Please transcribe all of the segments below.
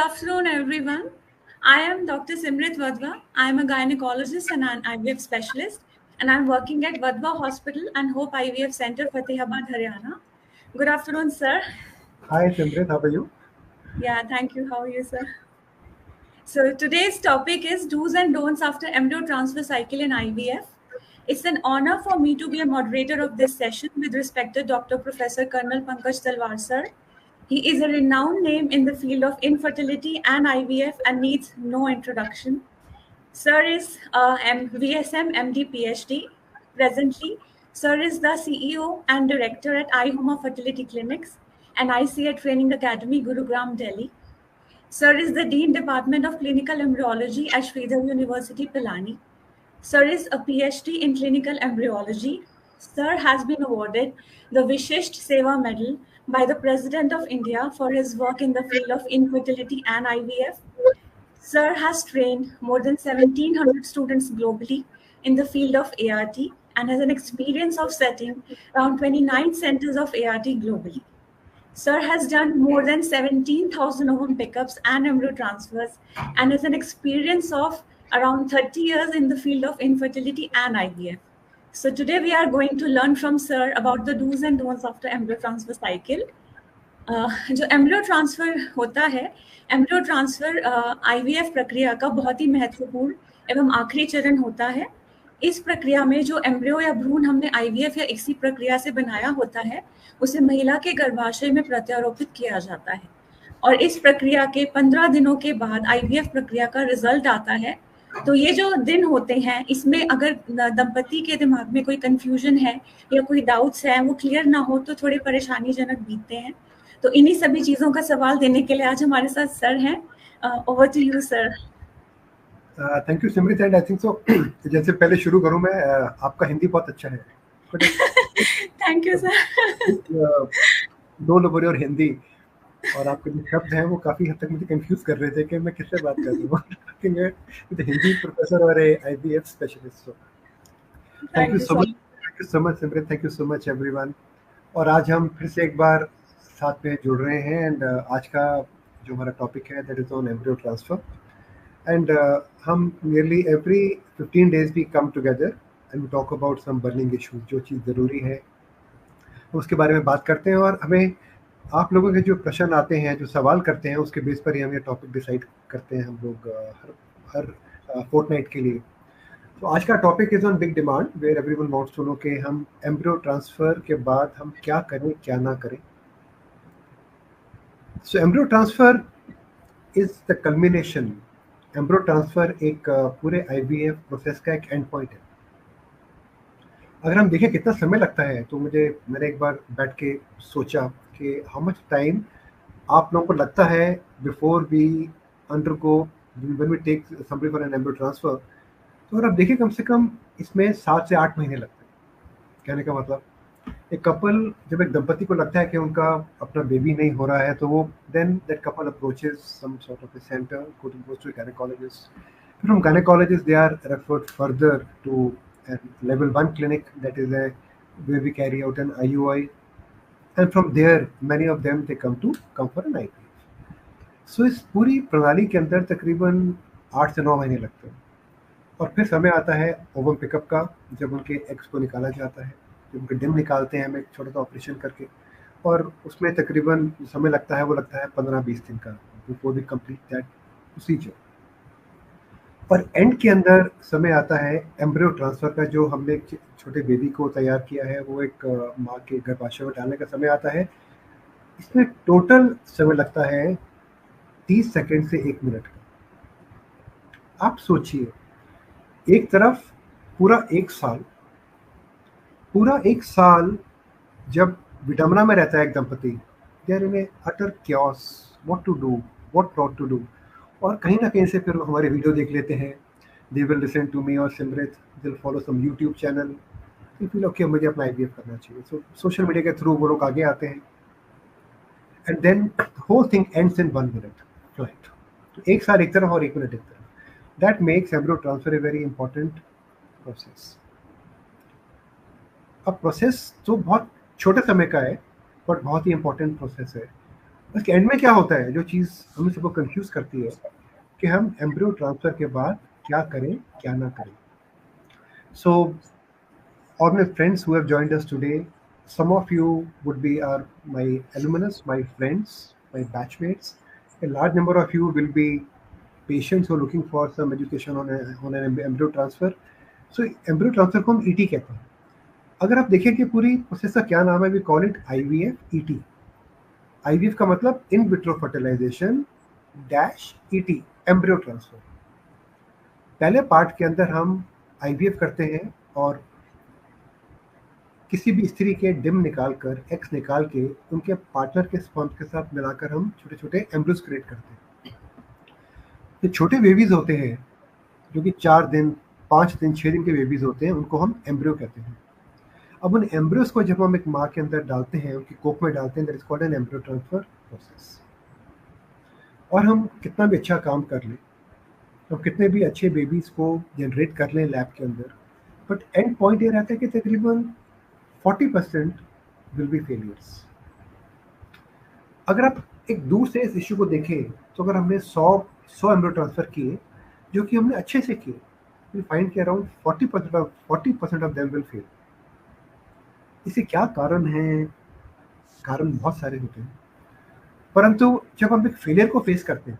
afternoon, everyone. I am Dr. Simrit Vadva. I am a gynecologist and an IVF specialist, and I'm working at Vadva Hospital and Hope IVF Center, Fatehabad, Haryana. Good afternoon, sir. Hi, Simrit. How are you? Yeah, thank you. How are you, sir? So today's topic is do's and don'ts after embryo transfer cycle in IVF. It's an honor for me to be a moderator of this session with respected Dr. Professor Colonel Pankaj Talwar, sir. He is a renowned name in the field of infertility and IVF and needs no introduction. Sir is VSM MD PhD. Presently, Sir is the CEO and Director at iHoma Fertility Clinics and ICA Training Academy, Gurugram, Delhi. Sir is the Dean Department of Clinical Embryology at Sridhar University, Pilani. Sir is a PhD in clinical embryology. Sir has been awarded the Vishisht Seva Medal by the President of India for his work in the field of infertility and IVF. Sir has trained more than 1,700 students globally in the field of ART and has an experience of setting around 29 centers of ART globally. Sir has done more than 17,000 ovum pickups and embryo transfers and has an experience of around 30 years in the field of infertility and IVF. So today we are going to learn from Sir about the do's and don'ts of the embryo transfer cycle. जो embryo transfer होता है, embryo transfer IVF प्रक्रिया का बहुत ही महत्वपूर्ण एवं आखिरी चरण होता है। इस प्रक्रिया में जो एम्ब्रियो या भ्रूण हमने आईवीएफ या इसी प्रक्रिया से बनाया होता है, उसे महिला के गर्भाशय में प्रत्यारोपित किया जाता है और इस प्रक्रिया के 15 दिनों के बाद आईवीएफ प्रक्रिया का रिजल्ट आता है। तो ये जो दिन होते हैं, इसमें अगर दंपति के दिमाग में कोई कंफ्यूजन है या कोई डाउट्स हैं, वो क्लियर ना हो तो थोड़े परेशानीजनक बीतते हैं। तो इन्हीं सभी चीजों का सवाल देने के लिए आज हमारे साथ सर हैं। Over to you sir. Thank you Simrit and I think so जैसे पहले शुरू करूं मैं, आपका हिंदी बहुत अच्छा है। Thank you sir. Don't worry और हिंदी और आपके जो शब्द हैं वो काफी हद तक मुझे कंफ्यूज कर रहे थे कि मैं किससे बात कर रहा हूँ। हिंदी प्रोफेसर और IVF specialist. Thank you so much Simrit, thank you so much everyone. और आज हम फिर से एक बार साथ में जुड़ रहे हैं एंड आज का जो हमारा टॉपिक है that is on embryo transfer and हम nearly every 15 days we come together and we talk about some burning issues, जो चीज़ ज़रूरी है उसके बारे में बात करते हैं। और हमें आप लोगों के जो प्रश्न आते हैं, जो सवाल करते हैं, उसके बेस पर ही हम ये टॉपिक डिसाइड करते हैं हम लोग हर फोर्टनाइट के लिए। तो आज का topic is on big demand where everyone wants to know कि हम एम्ब्रियो ट्रांसफ़र के बाद हम क्या करें क्या ना करें। So embryo transfer is the culmination. Embryo transfer एक पूरे IVF प्रोसेस का एक एंड पॉइंट है। अगर हम देखें कितना समय लगता है, तो मैंने एक बार बैठ के सोचा कि हाउ मच टाइम आप लोगों को लगता है before we undergo when we take somebody for an embryo transfer. तो अगर आप देखें कम से कम इसमें 7 से 8 महीने लगते हैं। कहने का मतलब एक कपल, जब एक दंपति को लगता है कि उनका अपना बेबी नहीं हो रहा है, तो वो then that couple approaches some sort of a centre, goes to a gynecologist. From gynecologist they are referred further to a level 1 clinic, that is where we carry out an IUI, and from there many of them they come for an IVF. So इस पूरी प्रणाली के अंदर तकरीबन 8 से 9 महीने लगते हैं। और फिर समय आता है ओवम पिकअप का, जब उनके एग्स को निकाला जाता है, जब उनके डिम निकालते हैं हम एक छोटा सा ऑपरेशन करके, और उसमें तकरीबन समय लगता है वो लगता है 15-20 दिन का before we complete that procedure. और एंड के अंदर समय आता है एम्ब्रियो ट्रांसफ़र का, जो हमने एक छोटे बेबी को तैयार किया है, वो एक माँ के गर्भाशय में डालने का समय आता है। इसमें टोटल समय लगता है 30 सेकेंड से 1 मिनट का। आप सोचिए, एक तरफ पूरा एक साल जब विडंबना में रहता है एक दंपति, they are in utter chaos, what to do, what not to do. और कहीं ना कहीं से फिर हमारे वीडियो देख लेते हैं, they will listen to me और Simrit, they will follow some YouTube channel, they feel okay मुझे अपना IVF करना चाहिए। सो सोशल मीडिया के थ्रू वो लोग आगे आते हैं and then whole thing ends in 1 minute flight. तो एक साल एक तरफ और 1 मिनट एक तरफ। That makes embryo transfer a very important process. अब प्रोसेस तो बहुत छोटे समय का है, बट बहुत ही इंपॉर्टेंट प्रोसेस है। उसके एंड में क्या होता है, जो चीज़ हमें सबको कंफ्यूज करती है कि हम एम्ब्रियो ट्रांसफर के बाद क्या करें क्या ना करें. सो all my friends who have joined us today, some of you would be my alumnus, my friends, my batchmates. A large number of you will be patients who are looking for some education on an embryo transfer. So embryo transfer को हम ET कहते हैं. अगर आप देखें कि पूरी process का क्या नाम है, we call it IVF ET. IVF का मतलब in vitro fertilisation dash ET, embryo transfer. पहले पार्ट के अंदर हम IVF करते हैं और किसी भी स्त्री के डिम निकालकर, एक्स निकाल के उनके पार्टनर के स्पर्म के साथ मिलाकर हम छोटे छोटे एम्ब्रियोज क्रिएट करते हैं. ये छोटे बेबीज होते हैं जो कि 4 दिन, 5 दिन, 6 दिन के बेबीज होते हैं, उनको हम एम्ब्रियो कहते हैं. अब उन एम्ब्रियोज को जब हम एक माँ के अंदर डालते हैं, उनकी कोख में डालते हैं, that is called an embryo transfer process. और हम कितना भी अच्छा काम कर लें, हम कितने भी अच्छे बेबीज को जनरेट कर लें लैब के अंदर, बट एंड पॉइंट ये रहता है कि तकरीबन 40% will be failures. अगर आप एक दूर से इस इश्यू को देखें तो अगर हमने 100 एम्ब्रियो ट्रांसफर किए जो कि हमने अच्छे से किए, we find कि around 40% of them will fail. इसे क्या कारण है? कारण बहुत सारे होते हैं, परंतु जब हम एक फेलियर को फेस करते हैं,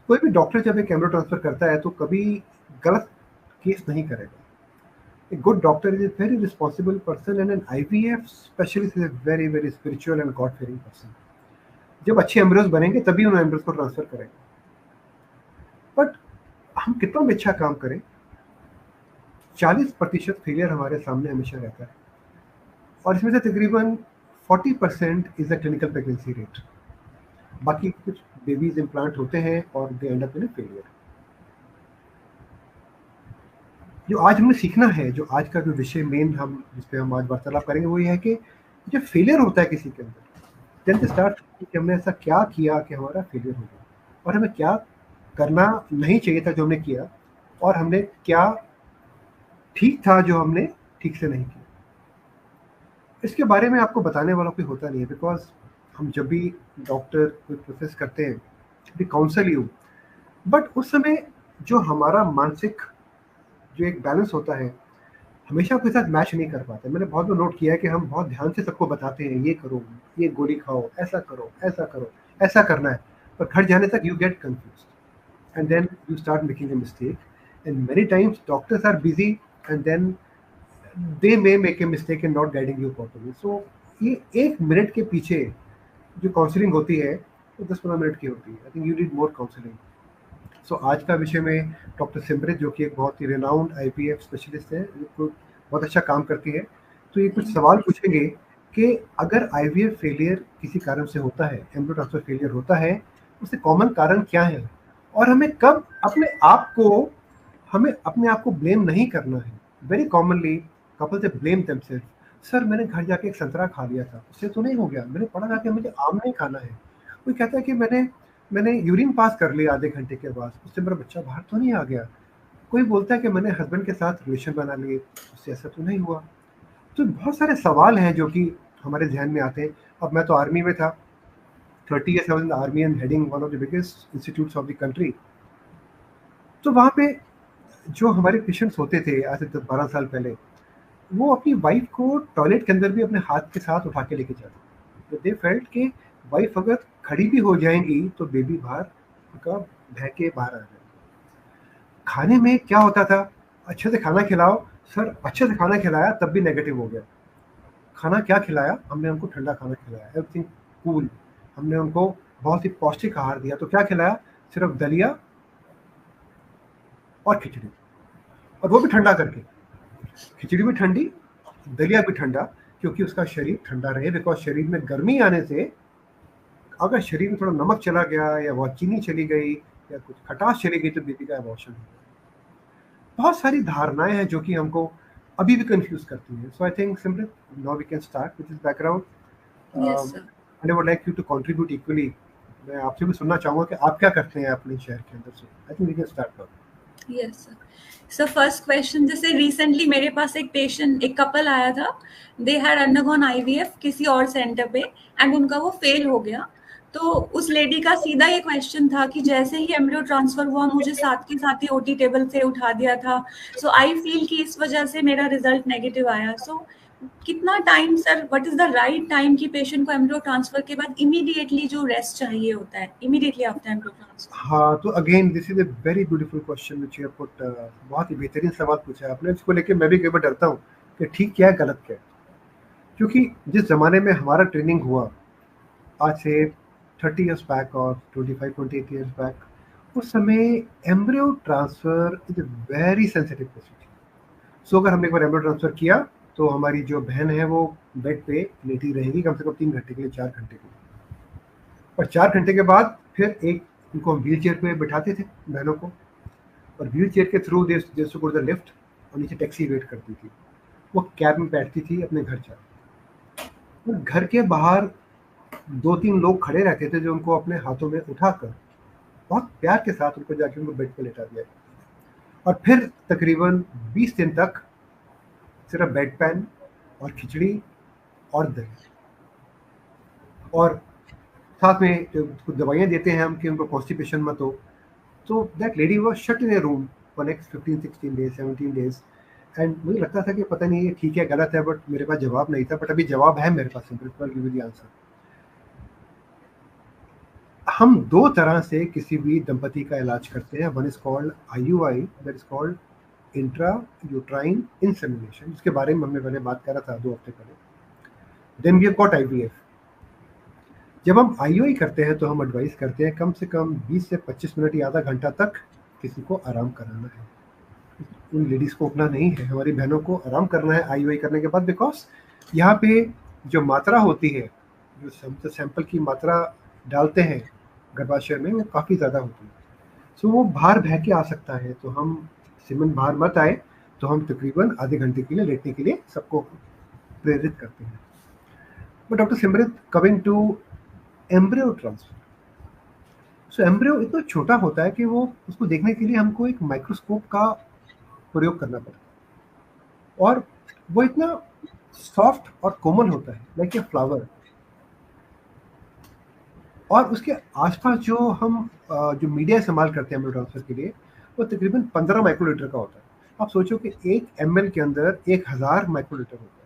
कोई भी डॉक्टर जब एक एम्ब्रियो ट्रांसफर करता है तो कभी गलत केस नहीं करेगा. A good doctor is a very responsible person and an IVF specialist is a very very spiritual and God fearing person. जब अच्छे एम्ब्रियोज बनेंगे तभी उन एम्ब्रियोज को ट्रांसफर करेंगे. बट हम कितना भी अच्छा काम करें, 40% फेलियर हमारे सामने हमेशा रहता है, और इसमें से तकरीबन 40% is the clinical pregnancy rate. बाकी कुछ बेबीज इम्प्लांट होते हैं और दे एंड अप इन फेलियर. जो आज हमें सीखना है, जो आज का जो विषय मेन हम जिस पे हम आज वार्तालाप करेंगे, वो ये है कि जब फेलियर होता है किसी के अंदर, देन स्टार्ट कि हमने ऐसा क्या किया कि हमारा फेलियर हो गया, और हमें क्या करना नहीं चाहिए था जो हमने किया, और हमने क्या ठीक था जो हमने ठीक से नहीं किया. इसके बारे में आपको बताने वाला कोई होता नहीं है, बिकॉज हम जब भी डॉक्टर कोई प्रोसेस करते हैं, वी काउंसल यू, बट उस समय जो हमारा मानसिक जो एक बैलेंस होता है हमेशा आपके साथ मैच नहीं कर पाते. मैंने बहुत बार नोट किया है कि हम बहुत ध्यान से सबको बताते हैं, ये करो, ये गोली खाओ, ऐसा करो, ऐसा करो, ऐसा करना है, पर घर जाने तक you get confused and then you start making a mistake. And many times doctors are busy and then they may make a mistake in not guiding you properly. So ये 1 मिनट के पीछे जो काउंसलिंग होती है वो 10-15 minute की होती है. I think you need more counselling. So आज का विषय में डॉक्टर सिमरत, जो कि एक बहुत ही रिनाउंड IVF स्पेशलिस्ट है, जो बहुत अच्छा काम करती है, तो ये कुछ सवाल पूछेंगे कि अगर IVF फेलियर किसी कारण से होता है, एम्ब्रियो ट्रांसफर फेलियर होता है, उससे कॉमन कारण क्या है, और हमें कब हमें अपने आप को ब्लेम नहीं करना है. वेरी कॉमनली कपल से ब्लेम देमसेल्फ. सर मैंने घर जाके एक संतरा खा लिया था, उससे तो नहीं हो गया, मैंने पढ़ा था कि मुझे आम नहीं खाना है. कोई कहता है कि मैंने यूरिन पास कर लिया आधे घंटे के बाद, उससे मेरा बच्चा बाहर तो नहीं आ गया. कोई बोलता है कि मैंने हस्बैंड के साथ रिलेशन बना लिए, उससे ऐसा तो नहीं हुआ. तो बहुत सारे सवाल हैं जो कि हमारे ध्यान में आते हैं. अब मैं तो आर्मी में था, 30 years I was in the army and heading one of the biggest institutes of the country. तो वहाँ पे जो हमारे पेशेंट्स होते थे आज से 10-12 साल पहले, वो अपनी वाइफ को टॉयलेट के अंदर भी अपने हाथ के साथ उठा के लेके जाते. तो दे फेल्ट कि वाइफ अगर खड़ी भी हो जाएंगी तो बेबी बाहर उनका बह के बाहर आ जाए. खाने में क्या होता था, अच्छे से खाना खिलाओ, सर अच्छे से खाना खिलाया तब भी नेगेटिव हो गया. खाना क्या खिलाया, हमने उनको ठंडा खाना खिलाया, एवरीथिंग कूल. हमने उनको बहुत ही पौष्टिक आहार दिया, तो क्या खिलाया, सिर्फ दलिया और खिचड़ी, और वो भी ठंडा करके. खिचड़ी भी ठंडी, दलिया भी ठंडा, क्योंकि उसका शरीर ठंडा रहे. बिकॉज शरीर में गर्मी आने से अगर शरीर में थोड़ा नमक चला गया या बहुत चीनी चली गई या कुछ खटास चली गई तो बेबी का एबॉर्शन हो गया. बहुत सारी धारणाएं हैं जो कि हमको अभी भी कंफ्यूज करती हैं. So I think Simrat, now we can start with this background. Yes, sir. And I would like you to contribute equally. मैं आपसे भी सुनना चाहूंगा कि आप क्या करते हैं अपने शहर के अंदर से. I think we can start now. Yes, sir. So first question, जैसे recently मेरे पास एक कपल आया था, they had undergone IVF किसी और सेंटर पे, एंड उनका वो फेल हो गया. तो उस लेडी का सीधा ये क्वेश्चन था कि जैसे ही एम्ब्रियो ट्रांसफर हुआ मुझे साथ के साथ ही ओटी टेबल से उठा दिया था, सो आई फील कि इस वजह से मेरा रिजल्ट नेगेटिव आया। सो कितना time sir, what is the right time कि पेशेंट को एम्ब्रियो ट्रांसफर के बाद इमीडिएटली जो रेस्ट चाहिए होता है इमीडिएटली आफ्टर एम्ब्रियो ट्रांसफर? हाँ, तो again this is a very beautiful question which you have put. बहुत ही बेहतरीन सवाल पूछा है आपने। इसको लेके मैं भी कई बार डरता हूँ कि ठीक क्या है गलत क्या है, क्योंकि जिस ज़माने में हमारा ट्रेनिंग हुआ आज से 30 इयर्स बैक और 25-28 इयर्स बैक, उस समय embryo transfer is a very sensitive procedure. So अगर हमने एक बार एम्ब्रियो ट्रांसफर किया तो हमारी जो बहन है वो बेड पे लेटी रहेगी कम से कम 3 घंटे के लिए, 4 घंटे के लिए। और 4 घंटे के बाद फिर एक उनको हम व्हील चेयर पे बैठाते थे बहनों को, और व्हील चेयर के थ्रू जैसे को द लिफ्ट, और नीचे टैक्सी वेट करती थी। वो कैब में बैठती थी अपने घर जा, और घर के बाहर 2-3 लोग खड़े रहते थे जो उनको अपने हाथों में उठाकर बहुत प्यार के साथ उनको जाके उनको बेड पे लेटा दिया। और फिर तकरीबन 20 दिन तक सिर्फ बेड पैन और खिचड़ी और दही, और साथ में कुछ दवाइयाँ देते हैं हम कि उनको कॉन्स्टिपेशन मत हो। तो that lady was shut in A room for next 15-16 days, 17 days. And मुझे लगता था कि पता नहीं ये ठीक है गलत है, बट मेरे पास जवाब नहीं था। बट अभी जवाब है मेरे पास, simple give you the answer. हम 2 तरह से किसी भी दंपति का इलाज करते हैं। One is called IUI, that is called intra uterine insemination, जिसके बारे में हमने पहले बात करा था 2 हफ्ते पहले। Then we have got IVF। जब हम IUI करते हैं तो हम एडवाइस करते हैं कम से कम 20 से 25 मिनट या आधा घंटा तक किसी को आराम कराना है। उन लेडीज को उठना नहीं है, हमारी बहनों को आराम करना है IUI करने के बाद, बिकॉज यहाँ पे जो मात्रा होती है, जो सैंपल की मात्रा डालते हैं गर्भाशय में, वो काफ़ी ज़्यादा होती है। सो वो बाहर बह के आ सकता है। तो हम सीमन बाहर मत आए, तो हम तकरीबन आधे घंटे के लिए लेटने के लिए सबको प्रेरित करते हैं। But doctor Simrat, coming to embryo transfer, so embryo इतना छोटा होता है कि वो उसको देखने के लिए हमको एक माइक्रोस्कोप का प्रयोग करना पड़ता है, और वो इतना सॉफ्ट और कोमल होता है लाइक ए फ्लावर। और उसके आसपास जो हम जो मीडिया इस्तेमाल करते हैं एम्ब्रियो ट्रांसफर के लिए, वो तकरीबन 15 माइक्रोलीटर का होता है। आप सोचो कि 1 ml के अंदर 1000 माइक्रोलीटर होता है।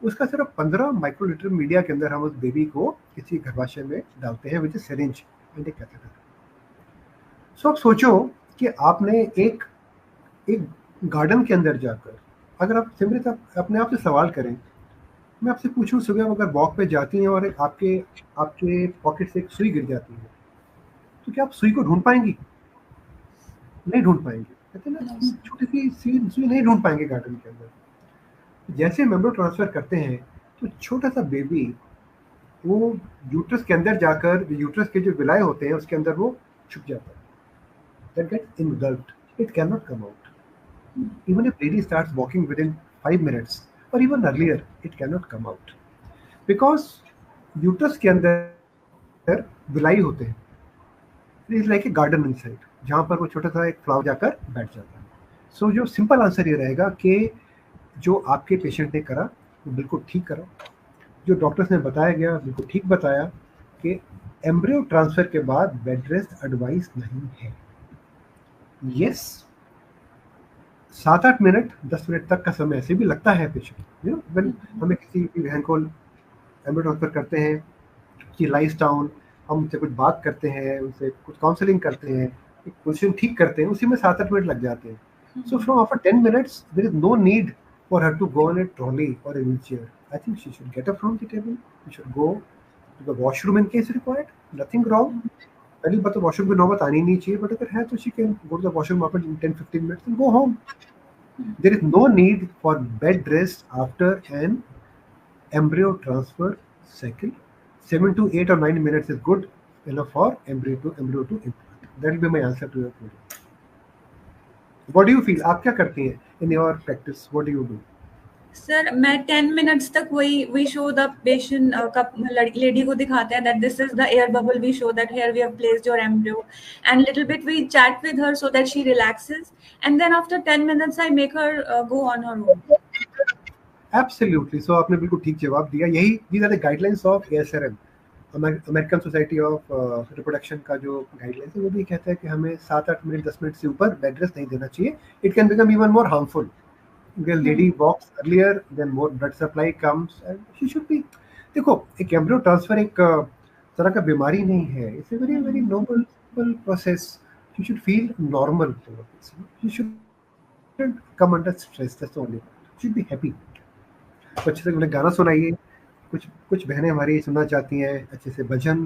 उसका सिर्फ 15 माइक्रोलीटर मीडिया के अंदर हम उस बेबी को किसी गर्भाशय में डालते हैं, which is syringe and a catheter. So आप सोचो कि आपने एक एक गार्डन के अंदर जाकर, अगर आप सिमरत आप अपने आप से सवाल करें, मैं आपसे पूछूं सुबह अगर वॉक पे जाती हैं और एक आपके आपके पॉकेट से एक सुई गिर जाती है, तो क्या आप सुई को ढूंढ पाएंगी? नहीं ढूंढ पाएंगे। कहते हैं ना, छोटी सी सुई सुई नहीं ढूंढ पाएंगे गार्डन के अंदर। जैसे एम्ब्रियो ट्रांसफर करते हैं तो छोटा सा बेबी वो यूट्रस के अंदर जाकर, जो यूट्रस के जो विलाय होते हैं उसके अंदर वो छुप जाता है। That gets engulfed, it cannot come out. Even if lady starts walking within 5 minutes or even earlier, it cannot come out because uterus के अंदर विलाई होते हैं। It is like a garden inside, जहाँ पर वो छोटा सा एक फ्लावर जाकर बैठ जाता है। सो जो सिंपल आंसर ये रहेगा कि जो आपके पेशेंट ने करा वो बिल्कुल ठीक करा, जो डॉक्टर्स ने बताया गया बिल्कुल ठीक बताया कि एम्ब्रियो ट्रांसफर के बाद बेड रेस्ट एडवाइस नहीं है। यस, 7-8 मिनट 10 मिनट तक का समय ऐसे भी लगता है पेशेंट, व्हेन हमें किसी भी बहन को एम्ब्रियो ट्रांसफर करते हैं कि लाइज डाउन, हम उनसे कुछ बात करते हैं, उनसे कुछ काउंसलिंग करते हैं, एक पोजीशन ठीक करते हैं, उसी में 7-8 मिनट लग जाते हैं। So from after 10 minutes there is no need for her to go on a trolley और a wheelchair. I think she should get up from the table, she should go to the washroom in case required, nothing wrong. पहली बात तो washroom की नौबत आनी नहीं चाहिए, but अगर है तो she can go to the washroom after 10-15 minutes and go home. There is no need for bed rest after an embryo transfer cycle. 7 to 8 or 9 minutes is good enough for embryo to implant. That will be my answer to your query. What do you feel? आप क्या करती हैं in your practice? What do you do? Sir मैं 10 minutes तक we show the patient का lady को दिखाते हैं that this is the air bubble, we show that here we have placed your embryo and little bit we chat with her so that she relaxes and then after 10 minutes I make her go on her own. Absolutely. So आपने बिल्कुल ठीक जवाब दिया। यही these are the guidelines of ASRM. American society of reproduction का जो guidelines है वो भी कहता है कि हमें 7-8 मिनट 10 मिनट से ऊपर बेड रेस्ट नहीं देना चाहिए. It can become even more harmful. The lady walks earlier, then more blood supply comes, and she should be. देखो, एक एम्ब्रियो ट्रांसफर एक तरह का बीमारी नहीं है. It's a very very normal process. You should feel normal. You shouldn't come under stress. That's the only part. You should be happy. तो अच्छे से उन्हें गाना सुनाइए. कुछ बहनें हमारी सुनना चाहती हैं अच्छे से भजन,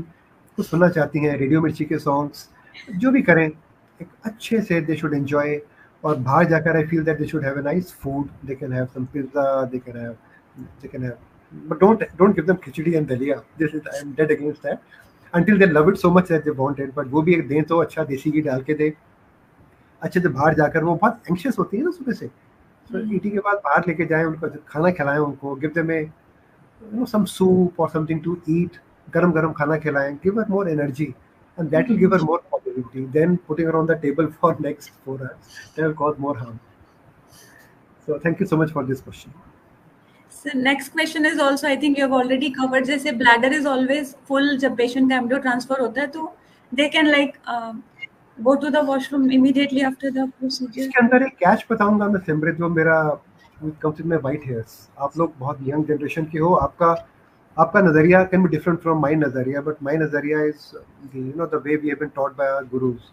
कुछ सुनना चाहती हैं रेडियो मिर्ची के सॉन्ग्स. जो भी करें एक अच्छे से दे शुड एंजॉय. और बाहर जाकर I feel that they should have a nice food. They can have some pizza, they can have, but don't give them khichdi and daliya. This is, I am dead against that. Until they love it so much that they want it. But वो भी एक दें तो अच्छा देसी घी डाल के दे. अच्छे से बाहर जाकर वो बहुत एंक्शियस होती है ना सुबह से. So ईटी के बाद बाहर लेके जाएं, उनको खाना खिलाएं, उनको give them a some soup or something to eat. गरम खाना खिलाएं. Give her more energy. And that will give her more positivity than putting her on the table for next 4 hours. That will cause more harm. So thank you so much for this question. So next question is also, I think you have already covered. जैसे bladder is always full जब patient का embryo transfer होता है, तो they can like go to the washroom immediately after the procedure. इसके अंदर एक catch बताऊंगा मैं सिमरत, जो मेरा comes with my white hairs. आप लोग बहुत यंग जनरेशन के हो. आपका नजरिया can be different from my नजरिया, but my नजरिया is the way we have been taught by our gurus.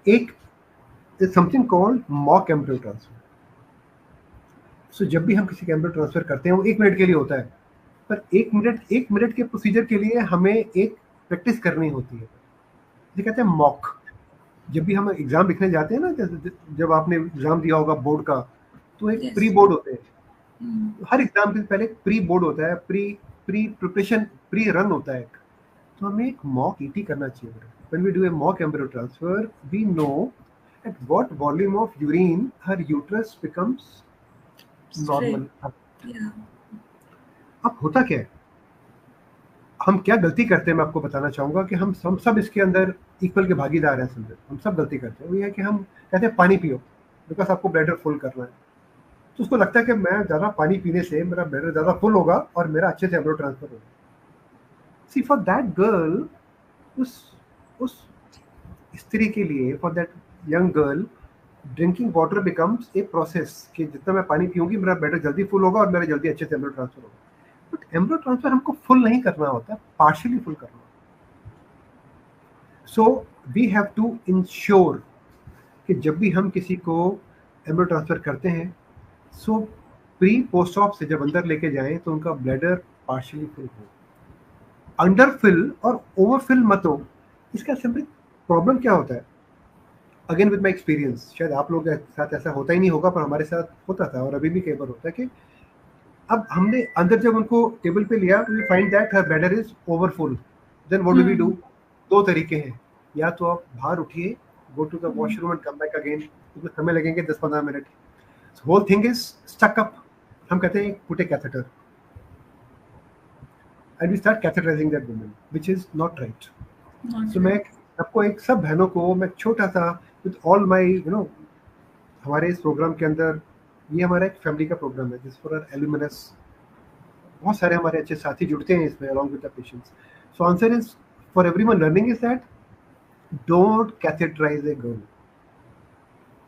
एक is something called mock embryo transfer. So जब भी हम किसी का embryo transfer करते हैं वो 1 मिनट के लिए होता है, पर 1 मिनट के प्रोसीजर के लिए हमें एक प्रैक्टिस करनी होती है. ये कहते हैं मॉक. जब भी हम एग्जाम लिखने जाते हैं ना, जब आपने एग्जाम दिया होगा बोर्ड का, तो एक प्री बोर्ड होते हैं. हर एग्जाम के पहले प्री बोर्ड होता है, प्री प्रिपरेशन, प्री रन होता है. तो हमें एक मॉक ईटी करना चाहिए. When we do a mock embryo transfer, we know at what volume of urine her uterus becomes normal. अब होता क्या है, हम क्या गलती करते हैं मैं आपको बताना चाहूंगा कि हम सब इसके अंदर इक्वल के भागीदार हैं. समझे, हम सब गलती करते हैं. वो ये है कि हम कहते हैं पानी पियो बिकॉज आपको ब्लैडर फुल करना है. तो उसको लगता है कि मैं ज़्यादा पानी पीने से मेरा ब्लैडर ज़्यादा फुल होगा और मेरा अच्छे से एम्ब्रियो ट्रांसफर होगा. सी फॉर दैट गर्ल, उस स्त्री के लिए, for that young girl, drinking water becomes a process कि जितना मैं पानी पीऊंगी मेरा ब्लैडर जल्दी फुल होगा और मेरा जल्दी अच्छे से एम्ब्रियो ट्रांसफर होगा. बट एम्ब्रियो ट्रांसफर हमको फुल नहीं करना होता, पार्शियली फुल करना होता. So we have to ensure कि जब भी हम किसी को एम्ब्रियो ट्रांसफर करते हैं, सो प्री पोस्ट ऑप से जब अंदर लेके जाएं तो उनका ब्लैडर पार्शियली फिल हो. अंडर फिल और ओवर फिल मत हो. इसका सिंपल प्रॉब्लम क्या होता है, अगेन विद माई एक्सपीरियंस, शायद आप लोग के साथ ऐसा होता ही नहीं होगा पर हमारे साथ होता था और अभी भी कई बार होता है कि अब हमने अंदर जब उनको टेबल पे लिया, we find that her bladder is overfull. Then what do we do? 2 तरीके हैं. या तो आप बाहर उठिए, go to the washroom and come back again. उसमें समय लगेंगे 10-15 minute. Whole thing is stuck up. हम कहते हैं put a catheter and we start catheterizing that woman, which is not right. So मैं आपको एक सब बहनों को मैं छोटा सा विद ऑल माय हमारे इस प्रोग्राम के अंदर, ये हमारा एक फैमिली का प्रोग्राम है जिस फॉर आवर एल्यूमिनस. बहुत सारे हमारे अच्छे साथी जुड़ते हैं इसमें along with the patients. So answer is for everyone learning is that don't catheterize a girl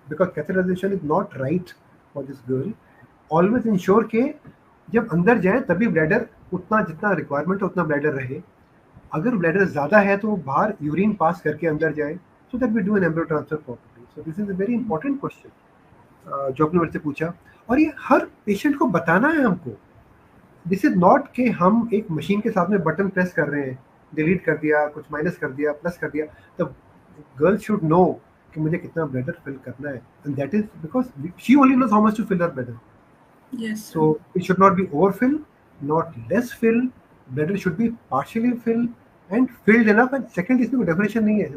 because catheterization is not right for this girl. Always ensure के जब अंदर जाए तभी ब्लैडर उतना जितना रिक्वायरमेंट है उतना ब्लैडर रहे. अगर ब्लैडर ज़्यादा है तो बाहर यूरिन पास करके अंदर जाए, so that we do an embryo transfer properly. So this is a very important question जो आपने मेरे से पूछा, और ये हर पेशेंट को बताना है हमको. दिस इज नॉट कि हम एक मशीन के साथ में बटन प्रेस कर रहे हैं, डिलीट कर दिया, कुछ माइनस कर दिया, प्लस कर दिया. द गर्ल शुड नो कि मुझे कितना ब्लैडर फिल करना है, and that is because she only knows how much to fill her bladder. So it should not be overfill, not less fill. Bladder should be partially fill and filled enough. And second, इसमें कोई definition नहीं है.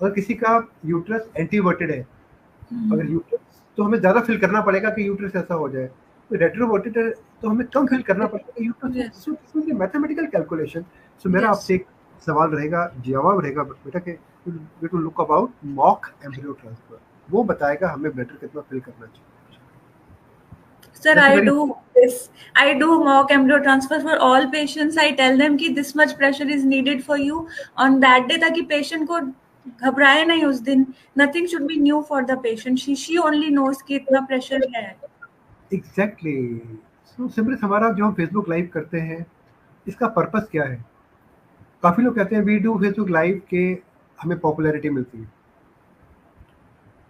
अगर किसी का uterus एंटीवर्टेड है, अगर uterus तो हमें ज़्यादा फिल करना पड़ेगा कि यूट्रस ऐसा हो जाए. रेट्रोवर्टेड है तो हमें कम फिल करना पड़ेगा uterus. So this is mathematical calculation. So मेरा आपसे एक सवाल रहेगा, जवाब रहेगा बेटा कि we to look about mock embryo transfer. वो बताएगा हमें ब्लैडर कितना फिल करना चाहिए. Sir, That's a I very do this. I do mock embryo transfer for all patients. I tell them कि this much pressure is needed for you on that day, ताकि patient को घबराए नहीं उस दिन. Nothing should be new for the patient. She only knows कि इतना pressure है. एग्जैक्टली। सो सिमरन, हमारा जो हम फेसबुक लाइव करते हैं इसका पर्पस क्या है? काफ़ी लोग कहते हैं वी डू फेसबुक लाइव के हमें पॉपुलैरिटी मिलती है,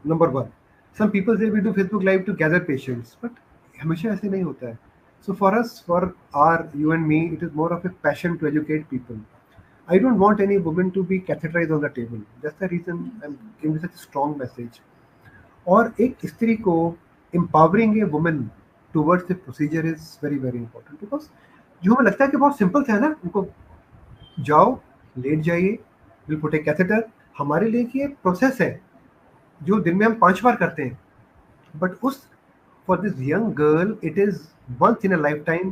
नंबर वन। सम पीपल से we do Facebook live to gather patients, but हमेशा ऐसे नहीं होता है। So for us, for are you and me, it is more of a passion to educate people. I don't want any woman to be catheterized on the table. That's the reason I'm giving such a strong message. और एक स्त्री को empowering a woman towards the procedure is very very important, because जो हमें लगता है कि बहुत सिंपल था ना, उनको जाओ, लेट जाइए, विल पुट ए कैथेटर। हमारे लिए कि एक प्रोसेस है जो दिन में हम 5 बार करते हैं, बट उस for this young girl it is once in a lifetime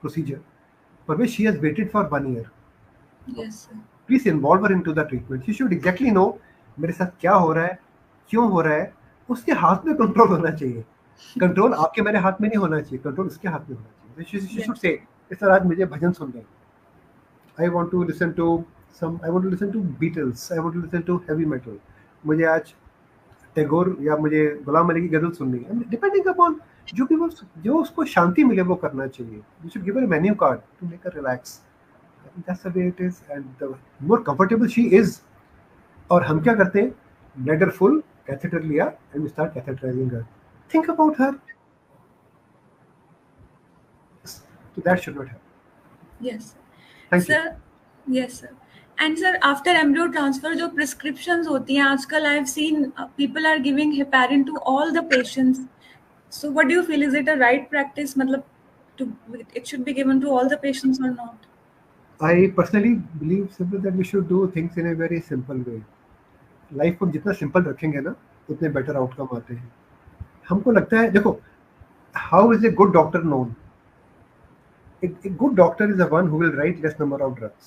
procedure for which she has waited for 1 year. Yes, sir. Please involve her into the treatment. She should exactly know मेरे साथ क्या हो रहा है, क्यों हो रहा है। उसके हाथ में कंट्रोल होना चाहिए। कंट्रोल आपके मेरे हाथ में नहीं होना चाहिए, कंट्रोल उसके हाथ में होना चाहिए। शी शुड से सर आज मुझे भजन सुनना है, I want to listen to I want to listen to Beatles, I want to listen to heavy metal, मुझे आज टैगोर या मुझे गुलाम अली की गजल सुननी है। डिपेंडिंग अपॉन जो भी वो जो उसको शांति मिले वो करना चाहिए। You should give her menu card to make her relax. That's the way it is, and the more comfortable she is. और हम क्या करते हैं, ब्लैडर फुल, कैथेटर लिया and we start catheterizing her. Think about her. So that should not happen. Yes, Thank you. sir. Yes, sir. And sir, after embryo transfer, जो prescriptions होती हैं आजकल, I've seen people are giving heparin to all the patients. So, what do you feel? Is it a right practice? मतलब, it should be given to all the patients or not? I personally believe simply that we should do things in a very simple way. Life को जितना simple रखेंगे ना उतने better outcome आते हैं। हमको लगता है, देखो, how is a good doctor known? A good doctor is the one who will write less number of drugs.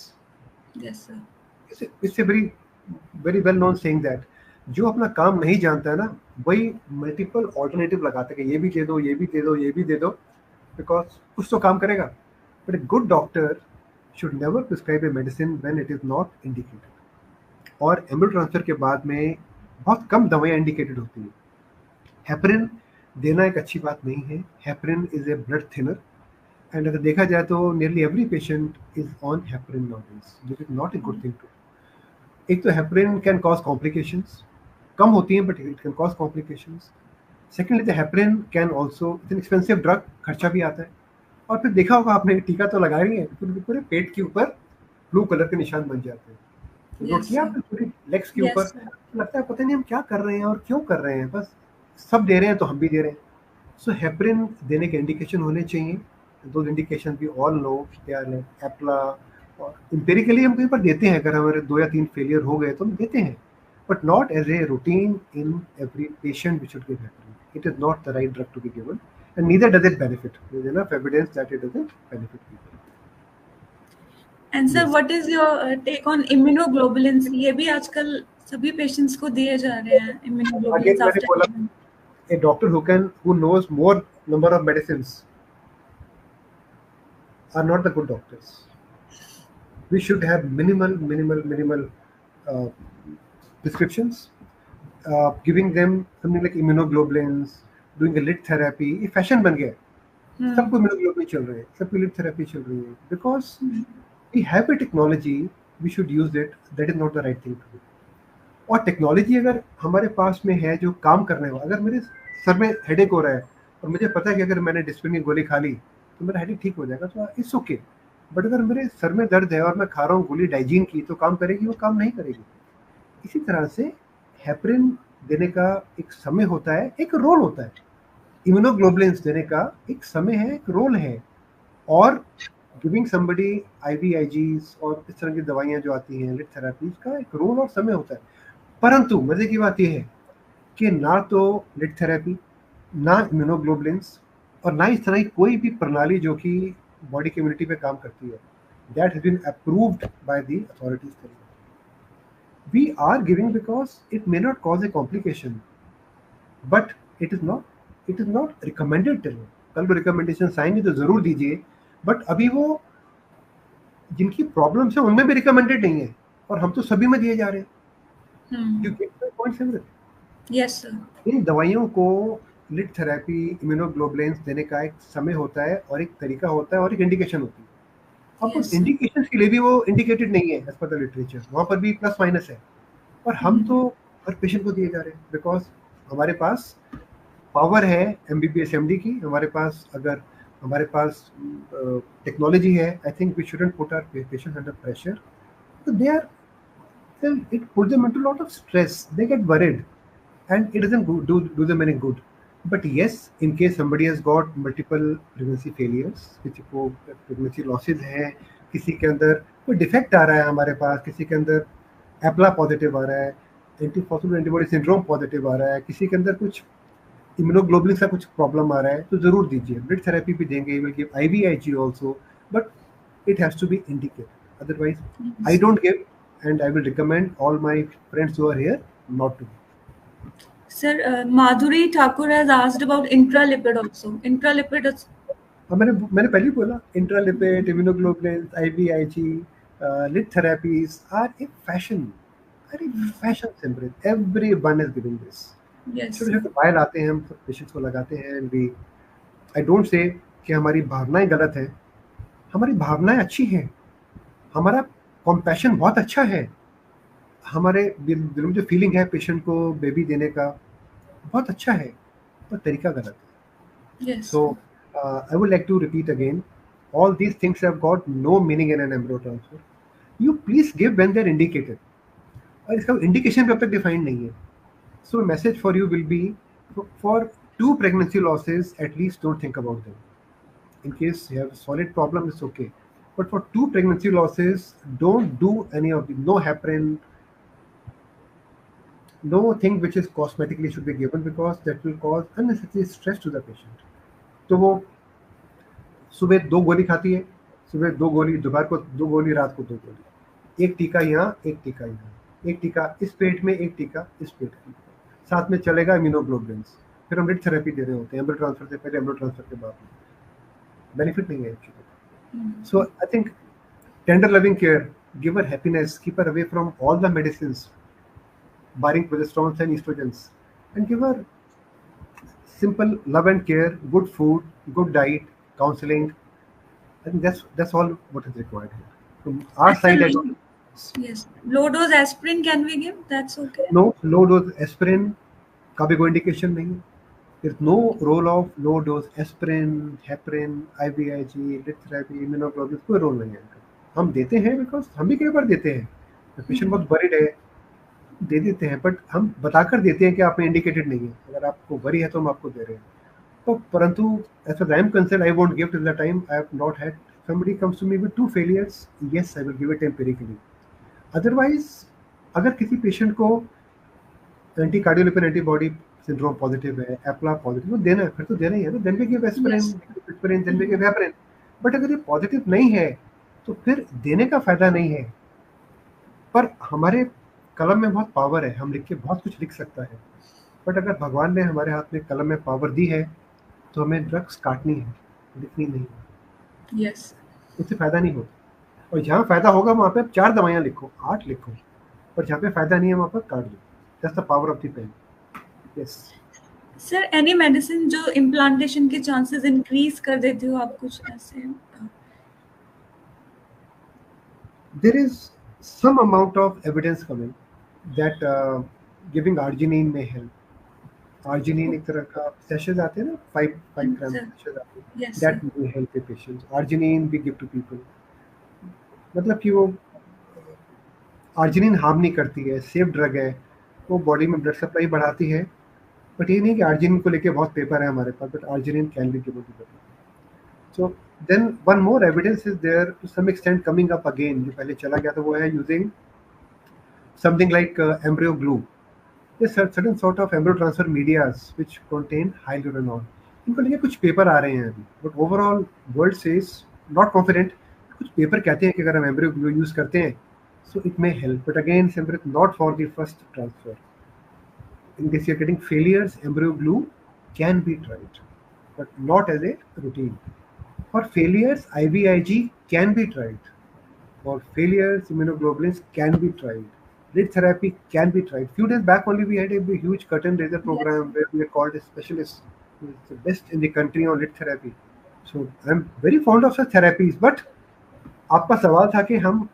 Yes, sir. It's a very very well known saying that जो अपना काम नहीं जानता है ना वही मल्टीपल ऑल्टरनेटिव लगाता है कि ये भी दे दो, ये भी दे दो, ये भी दे दो, बिकॉज कुछ तो काम करेगा। But a good doctor should never prescribe a medicine when it is not indicated. और एम्ब्रियो ट्रांसफर के बाद में बहुत कम दवाइयाँ इंडिकेटेड होती हैं। हेपरिन देना एक अच्छी बात नहीं है। Heparin is a blood thinner, and अगर देखा जाए तो nearly every patient is on heparin nowadays, which is not a good thing too. एक तो हेपरिन कैन कॉज कॉम्प्लिकेशंस, कम होती हैं but it can cause complications. Secondly the heparin can also, it's an expensive drug, खर्चा भी आता है। और फिर देखा होगा आपने, टीका तो लगा रही है, फिर पूरे पेट के ऊपर ब्लू कलर के निशान बन जाते हैं। नोट किया आपने पूरी लेग्स के ऊपर? लगता है पता नहीं हम क्या कर रहे हैं और क्यों कर रहे हैं, बस सब दे रहे हैं तो हम भी दे रहे हैं। सो हेपरिन देने के इंडिकेशन होने चाहिए। दो इंडिकेशन भी all know, they are like एप्ला, और एम्पिरिकली हम कहीं पर देते हैं, अगर हमारे 2 या 3 फेलियर हो गए तो हम देते हैं, but not as a routine in every patient we should give heparin. It is not the right drug to be given, and neither does it benefit. There is enough evidence that it doesn't benefit people. And sir, what is your take on immunoglobulins? ये भी आजकल सभी patients को दिए जा रहे हैं immunoglobulins after. A doctor who knows more number of medicines are not the good doctors. We should have minimal prescriptions, giving them something like immunoglobulins, doing a lit therapy. ये फैशन बन गया है, सबको इम्यूनोग्लोबुलिन चल रहे हैं, सबको lit therapy चल रही है, because we have a technology, we should use it. That is not the right thing to do. और टेक्नोलॉजी अगर हमारे पास में है जो काम करने वाला, अगर मेरे सर में हेडेक हो रहा है और मुझे पता है कि अगर मैंने डिस्प्रिन की गोली खा ली तो मेरा हेडेक ठीक हो जाएगा, तो इट्स ओके। बट अगर मेरे सर में दर्द है और मैं खा रहा हूँ गोली डाइजीन की, तो काम करेगी? वो काम नहीं करेगी। इसी तरह से हेपरिन देने का एक समय होता है, एक रोल होता है। इम्यूनोग्लोबुलिन्स देने का एक समय है, एक रोल है। और गिविंग समबडी IVIGs और इस तरह की दवाइयाँ जो आती हैं, लिट थेरेपीज का एक रोल और समय होता है। परंतु मजे की बात यह है कि ना तो लिट थेरेपी, ना इम्यूनोग्लोबुलिन्स, और ना इस तरह की कोई भी प्रणाली जो कि बॉडी की इम्यूनिटी पे काम करती है, that has been approved by the authorities. We are giving because it may not cause a complication, but it is not recommended till now. कल को रिकमेंडेशन आएंगे तो जरूर दीजिए, बट अभी वो जिनकी प्रॉब्लम्स है उनमें भी रिकमेंडेड नहीं है, और हम तो सभी में दिए जा रहे हैं। You get my point, सिमरन? Yes sir. इन दवाइयों को लिट थेरेपी, इम्यूनोग्लोबुलिन्स देने का एक समय होता है और एक तरीका होता है और एक इंडिकेशन होती है। अब उस यस इंडिकेशन के लिए भी वो इंडिकेटेड नहीं है एज पर द लिटरेचर, वहाँ पर भी प्लस माइनस है, और हम तो हर पेशेंट को दिए जा रहे हैं बिकॉज हमारे पास पावर है MBBS MD की, हमारे पास टेक्नोलॉजी है। I think we shouldn't put our patients under pressure, so they are, then it puts them into a lot of stress, they get worried, and it doesn't do them any good. But yes, in case somebody has got multiple pregnancy failures, किसी को pregnancy losses हैं, किसी के अंदर कोई defect आ रहा है, हमारे पास किसी के अंदर एप्ला पॉजिटिव आ रहा है, एंटीफॉस्फोलिपिड एंटीबॉडी सिंड्रोम पॉजिटिव आ रहा है, किसी के अंदर कुछ इम्यूनोग्लोबुलिन का कुछ प्रॉब्लम आ रहा है, तो जरूर दीजिए। ब्लड थेरेपी भी देंगे, will give IVIG also, but it has to be indicated, otherwise I don't give, and I will recommend all my friends who are here not to. Sir, Madhuri Thakur has asked about intralipid also. Intralipid is मैंने पहले ही बोला, intralipid, immunoglobulins, IVIG, lit therapies are a fashion, Simran. Everyone is giving this. yes. छोटे छोटे bile आते हैं, हम सब patients को लगाते हैं, and we, I don't say कि हमारी भावनाएं गलत है, हमारी भावनाएं अच्छी हैं, हमारा कॉम्पैशन बहुत अच्छा है, हमारे दिल में जो फीलिंग है पेशेंट को बेबी देने का बहुत अच्छा है, पर तरीका गलत है। Yes. So I would like to repeat again, all these things have got no meaning in an embryo transfer. You please give when they're indicated, और इसका इंडिकेशन भी अब तक डिफाइंड नहीं है। So message for you will be, for 2 pregnancy losses at least don't think about them. In case you have a solid problem, it's okay, but for 2 pregnancy losses, don't do any of the, no heparin, no thing which is cosmetically should be given, because that will cause unnecessary stress to the patient. तो वो सुबह 2 गोली खाती है, सुबह 2 गोली, दोपहर को 2 गोली, रात को 2 गोली, एक टीका यहाँ, एक टीका यहाँ, एक टीका इस पेट में, एक टीका इस पेट में, साथ में चलेगा इम्यूनोग्लोबुलिन्स, फिर हम लिट थेरेपी दे रहे होते हैं, एम्ब्रियो ट्रांसफर से पहले, एम्ब्रियो ट्रांसफर के बाद, बेनिफिट नहीं है actually. So I think tender loving care, give her happiness, keep her away from all the medicines barring progesterones and estrogens, and give her simple love and care, good food, good diet, counseling. I think that's all what is required here. From our side, I don't. Yes. Low dose aspirin can we give? That's okay. No, low dose aspirin का भी कोई indication नहीं है. There's no role of low dose aspirin, heparin, IVIG, lit therapy, immunoglobulins, कोई role नहीं है इनका. हम देते हैं because हम भी कई बार देते हैं. पेशेंट बहुत worried है, दे देते हैं, बट हम बताकर देते हैं कि आप में इंडिकेटेड नहीं है, अगर आपको वरी है तो हम आपको दे रहे हैं। तो परंतु as far I am concerned, I won't give till the time I have not had somebody comes to me with 2 failures, yes I will give it empirically. Otherwise, अगर किसी पेशेंट को anti cardiolipin antibody syndrome positive है, एप्ला positive, तो देना है, फिर तो देना ही है ना, then we give aspirin, then we give heparin. But अगर ये पॉजिटिव नहीं है तो फिर देने का फायदा नहीं है। पर हमारे कलम में बहुत पावर है, हम लिख के बहुत कुछ लिख सकता है, बट अगर भगवान ने हमारे हाथ में कलम में पावर दी है तो हमें ड्रग्स काटनी है, लिखनी नहीं है। यस। उससे फायदा नहीं होता, और जहाँ फायदा होगा वहाँ पे 4 दवाइयाँ लिखो, 8 लिखो, पर जहाँ पे फायदा नहीं है वहाँ पर काट दो। That's the power of the pen. Yes sir, any medicine जो इम्प्लांटेशन के चांसेस इंक्रीज कर देती हो, आप कुछ ऐसे? There is some amount of evidence coming that giving arginine may help. Arginine एक तरह का sachets आते हैं ना, 5 ग्राम sachets आते हैं, Yes, that will help the patients. Arginine we give to people, मतलब कि वो arginine harm नहीं करती है, सेफ ड्रग है, वो बॉडी में ब्लड सप्लाई बढ़ाती है, बट ये नहीं कि arginine को लेके बहुत पेपर है हमारे पास, but arginine can be given to the people. So then one more evidence is there to some extent coming up again, जो पहले चला गया था, वो है using something like embryo glue. There's certain sort of embryo transfer medias which contain hyaluronol. इनको लेके कुछ पेपर आ रहे हैं अभी, but overall world says not confident. कुछ पेपर कहते हैं कि अगर हम embryo glue use करते हैं so it may help, but again Simran, not for the first transfer. In case you're getting failures, embryo glue can be tried. but not as a routine. For failures, IVIG can be tried. For failures, immunoglobulins can be tried. Lead therapy can be tried. Few days back only we had a huge curtain raiser Yes. program where we had called a specialist who is the best in the country on lead therapy. So I'm very fond of such therapies. But आपका सवाल था कि हम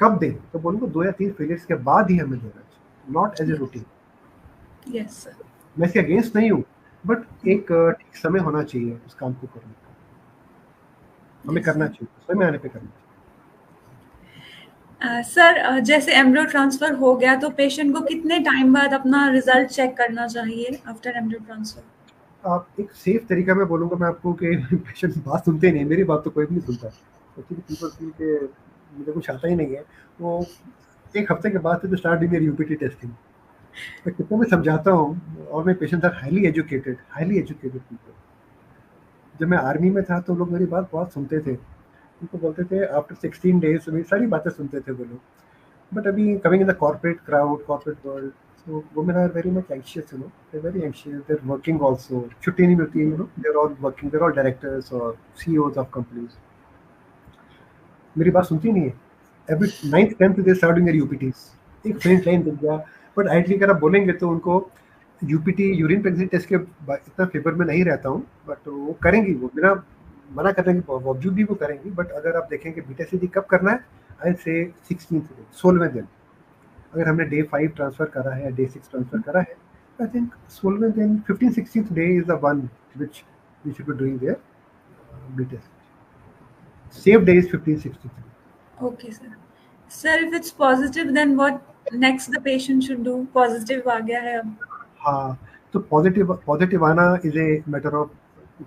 कब दें, तो बोलूँगा 2 या 3 फेलियर्स के बाद ही हमें देना चाहिए, not as a Yes. Routine. Yes, sir. मैं इसके अगेंस्ट नहीं हूँ, बट एक ठीक समय होना चाहिए उस काम को करने का, हमें Yes, करना sir. चाहिए, समय आने पे करना चाहिए। सर, जैसे एम्ब्रियो ट्रांसफर हो गया तो पेशेंट को कितने टाइम बाद अपना रिजल्ट चेक करना चाहिए आफ्टर एम्ब्रियो ट्रांसफर? आप एक सेफ तरीका में बोलूँगा मैं आपको कि पेशेंट बात सुनते ही नहीं, मेरी बात तो कोई भी नहीं सुनता। एक्चुअली पीपल फील कि मुझे कुछ आता ही नहीं है, वो 1 हफ्ते के बाद से तो start doing their UPT testing. मैं कितना भी समझाता हूँ और मेरे patients are highly educated people. जब मैं आर्मी में था तो लोग मेरी बात बहुत सुनते थे। उनको बोलते थे आफ्टर 16 डेज़ मेरी सारी बातें सुनते थे वो लोग। But अभी coming in the corporate crowd, corporate world, so women are very much anxious, you know. They're very anxious. They're working also. छुट्टी नहीं मिलती, you know. They're all working. They're all directors or CEOs of companies. मेरी बात सुनती नहीं है. Every 9th 10th they start doing their UPTs. एक faint line दिख गया. But ideally अगर आप बोलेंगे तो उनको UPT यूरिन प्रेगनेंसी टेस्ट के इतना फेवर में नहीं रहता हूँ, बट वो करेंगी, वो बिना मना करने के बावजूद भी वो करेंगी। बट अगर आप देखेंगे बीटा सी कब करना है, आई से 16th डे, 16वें दिन। अगर हमने डे 5 ट्रांसफर करा है, डे 6 ट्रांसफर करा है, आई थिंक 16वें दिन 15th-16th day is the one which we should be doing their beta. Safe day is 15th-16th। Okay, sir. Sir, if it's positive, then what next the patient should do? Positive आ गया है अब. हाँ, तो positive आना is a matter of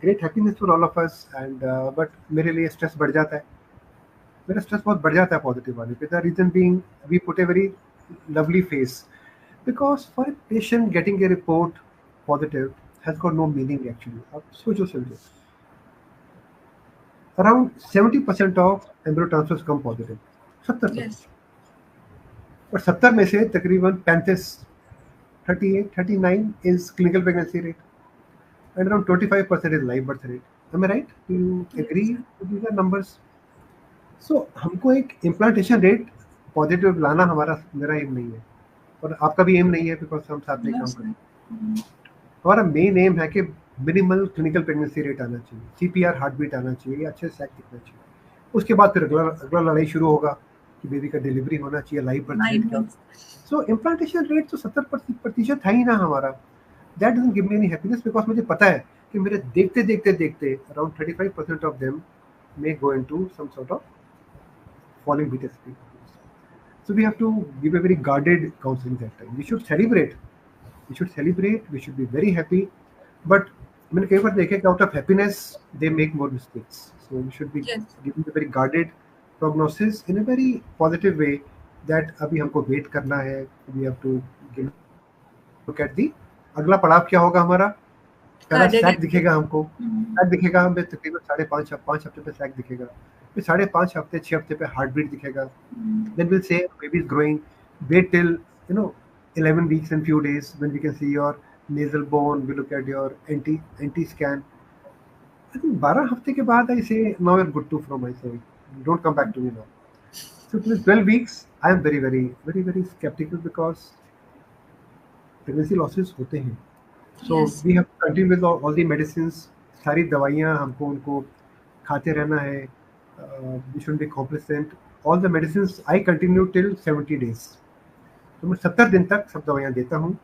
great happiness for all of us and but मेरे लिए stress बढ़ जाता है। मेरा स्ट्रेस बहुत बढ़ जाता है पॉजिटिव आने पे। The reason being we put a very lovely face because for a patient getting a report positive has got no meaning actually. आप सोचो समझो, around 70% of embryo transfers come positive, 70%। Yes. और 70 में से तकरीबन 35, 38, 39 is clinical pregnancy rate, and around 25% is live birth rate. Am I right? Do you Yes, agree sir. with these are numbers? So हमको एक implantation rate positive लाना मेरा M नहीं है, और आपका भी एम नहीं है, बिकॉज हम साथ में No, काम sir. करते हैं। हमारा मेन एम है कि मिनिमल क्लिनिकल प्रेगनेंसी रेट आना चाहिए, CPR हार्ट बीट आना चाहिए, अच्छे सैक दिखना चाहिए। उसके बाद फिर अगला लड़ाई शुरू होगा कि बेबी का डिलीवरी होना चाहिए, लाइव बर्थ रेट Nine क्या। months. सो इम्प्लांटेशन रेट तो 70% है ही ना हमारा। That doesn't give me any happiness because मुझे पता है कि मेरे देखते देखते देखते around 35% of them may go into some sort of falling beta speed. So we have to give a very guarded counseling that time. We should celebrate. We should be very happy. But मैंने कई बार देखा कि out of happiness they make more mistakes. So we should be Yes. giving a very guarded prognosis in a very positive way that अभी हमको wait करना है. We have to look at the अगला पड़ाव क्या होगा हमारा। पहला Cardiac सैक दिखेगा हमको, Mhm. सैक दिखेगा हमें तकरीबन 5.5 हफ्ते पे सैक दिखेगा, फिर 5.5 हफ्ते 6 हफ्ते पे हार्ट बीट दिखेगा। Then we'll say baby is growing. Wait till 11 weeks and few days when we can see your nasal bone. We look at your NT scan. I think 12 हफ्ते के बाद I say now you're good to from my side. Don't come back to me now. So till 12 weeks I am very very very very skeptical because pregnancy losses होते हैं। So Yes. we have to continue with all the medicines. सारी दवाइयाँ हमको उनको खाते रहना है। We shouldn't be complacent. All the medicines I continue till 70 days. तो मैं 70 दिन तक सब दवाइयाँ देता हूँ।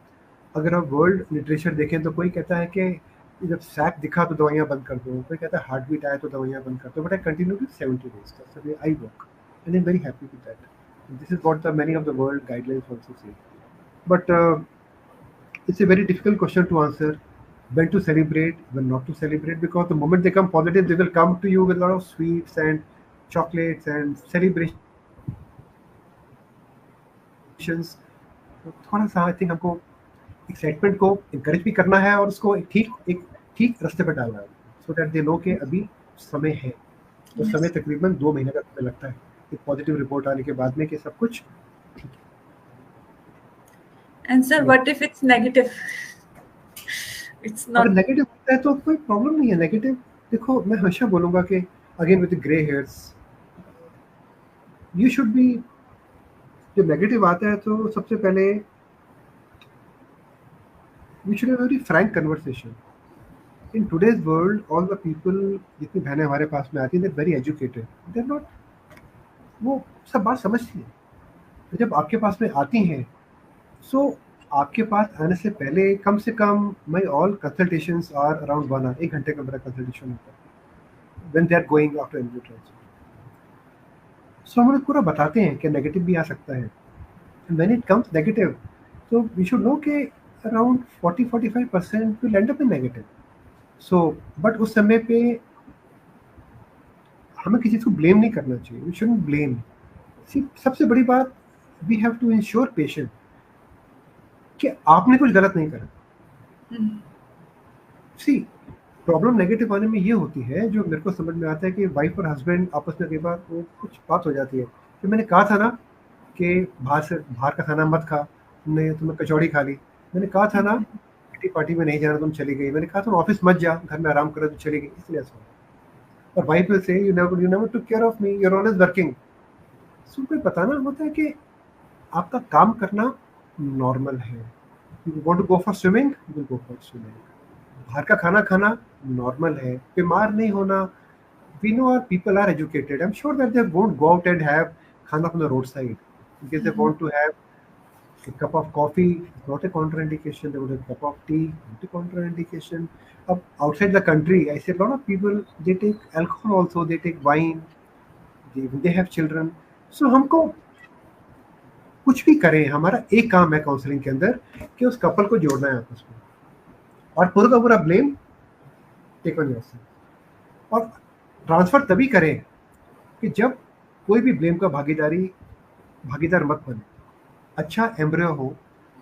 अगर आप वर्ल्ड लिटरेचर देखें तो कोई कहता है कि जब सैक दिखा तो दवाइयाँ बंद कर दो, कोई कहता है हार्ट बीट आया तो दवाइयाँ बंद कर दो, but I continue till 70 days. That's the way I work, and I'm very happy with that. This is what the many of the world guidelines also say. But it's a very difficult question to answer. When to celebrate, when not to celebrate, because the moment they come positive, they will come to you with a lot of sweets and chocolates and celebrations. तो थोड़ा सा I think हमको excitement को encourage भी करना है और उसको एक ठीक रास्ते पर डालना है, सो दैट दे नो के अभी समय है। तो Yes. समय तकरीबन 2 महीने का समय लगता है एक पॉजिटिव रिपोर्ट आने के बाद में कि सब कुछ ठीक है। And sir, what if it's negative? It's अगर not. नेगेटिव होता है तो कोई प्रॉब्लम नहीं है। नेगेटिव, देखो मैं हमेशा बोलूँगा कि again with grey hairs you should be, जब नेगेटिव आता है तो सबसे पहले we should have very frank conversation. In today's world all the people, जितनी बहनें हमारे पास में आती हैं, they very educated, they are not, वो सब बात समझती हैं। तो जब आपके पास में आती हैं, सो आपके पास आने से पहले कम से कम my all consultations are around 1 hour, 1 घंटे का मेरा कंसल्टेशन होता है when they are going after एंजियो ट्रांसफर। सो हम लोग पूरा बताते हैं कि नेगेटिव भी आ सकता है। व्हेन इट कम्स नेगेटिव, तो वी शुड नो कि around 40-45% will and up in negative. So but उस समय पे हमें किसी को ब्लेम नहीं करना चाहिए, वी शुडंट ब्लेम। सबसे बड़ी बात, we have to ensure patient कि आपने कुछ गलत नहीं करा। सी प्रॉब्लम नेगेटिव आने में ये होती है, जो मेरे को समझ में आता है कि वाइफ और हस्बैंड आपस में कई बार वो कुछ बात हो जाती है कि मैंने कहा था ना कि बाहर का खाना मत खा, तुमने तुम्हें कचौड़ी खा ली, मैंने कहा था ना किटी पार्टी में नहीं जाना, तुम चली गई, मैंने कहा तुम ऑफिस मत जा, घर में आराम करो, तुम चली गई, इसलिए ऐसा हुआ। और wife will say you never took care of me, you are always working. So कोई बताना होता है कि आपका काम करना नॉर्मल है। You want to go for swimming, you will go for swimming. बाहर का खाना खाना नॉर्मल है, बीमार नहीं होना। We know our people are educated, I am sure that they won't go out and have खाना from the road side, because they want to have a cup of coffee, not a contraindication. They want a cup of tea, not a contraindication. Outside the country, I see a lot of people, they take alcohol also, they take wine, they have children. So हमको कुछ भी करें, हमारा एक काम है counselling के अंदर कि उस कपल को जोड़ना है आपस में, और पूरा का पूरा ब्लेम टेक ऑन योरसेल्फ। और ट्रांसफर तभी करें कि जब कोई भी ब्लेम का भागीदार मत बने। अच्छा एम्ब्रियो हो,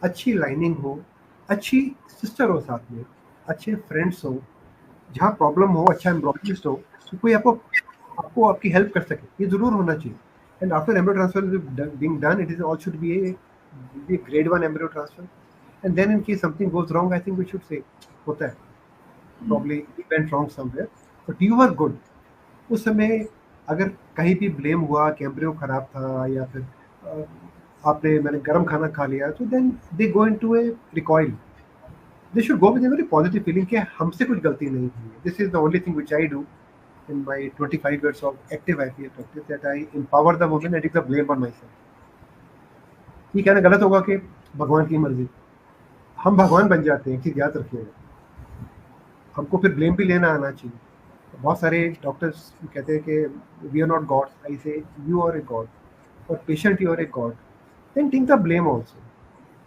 अच्छी लाइनिंग हो, अच्छी सिस्टर हो साथ में, अच्छे फ्रेंड्स हो, जहाँ प्रॉब्लम हो अच्छा एम्ब्रोलॉजिस्ट हो, तो कोई आपको आपकी हेल्प कर सके, ये जरूर होना चाहिए। And after embryo transfer being done, it is all should be a grade 1 embryo transfer. And then in case something goes wrong, I think we should say होता है, probably we went wrong somewhere, but you are good. उस समय अगर कहीं भी blame हुआ कि embryo खराब था, या फिर मैंने गर्म खाना खा लिया, तो then they go into a recoil. They should go with a very positive feeling कि हमसे कुछ गलती नहीं हुई है। This is the only thing which I do in my 25 years of active IVF practice, that I empower the woman and take the blame on myself. ये कहना गलत होगा कि भगवान की मर्जी, हम भगवान बन जाते हैं, चीज याद रखिएगा। हमको फिर ब्लेम भी लेना आना चाहिए। बहुत सारे डॉक्टर्स कहते हैं कि we are not god, I say you are a god, और patient you are a god, then take the blame also.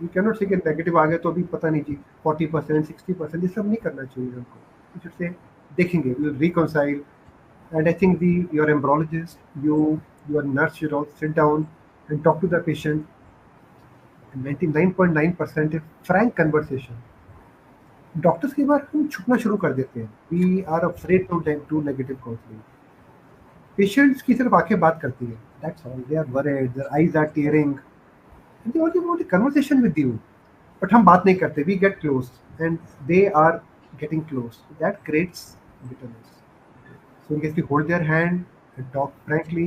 You can not say कि नेगेटिव आ गए तो अभी पता नहीं जी 40% 60%, ये सब नहीं करना चाहिए हमको। यू शुड से देखेंगे, we will reconcile. And I think your embryologist, your nurse should all sit down and talk to the patient. 99.9% is frank conversation. Doctors की बार हम छुपना शुरू कर देते हैं, we are afraid to negative counselling. Patients की सिर्फ आंखें बात करती है, that's all, they are worried, their eyes are tearing, they only want a conversation with you. But हम बात नहीं करते, we get close and they are getting close, that creates bitterness. So in case we hold their hand and talk frankly,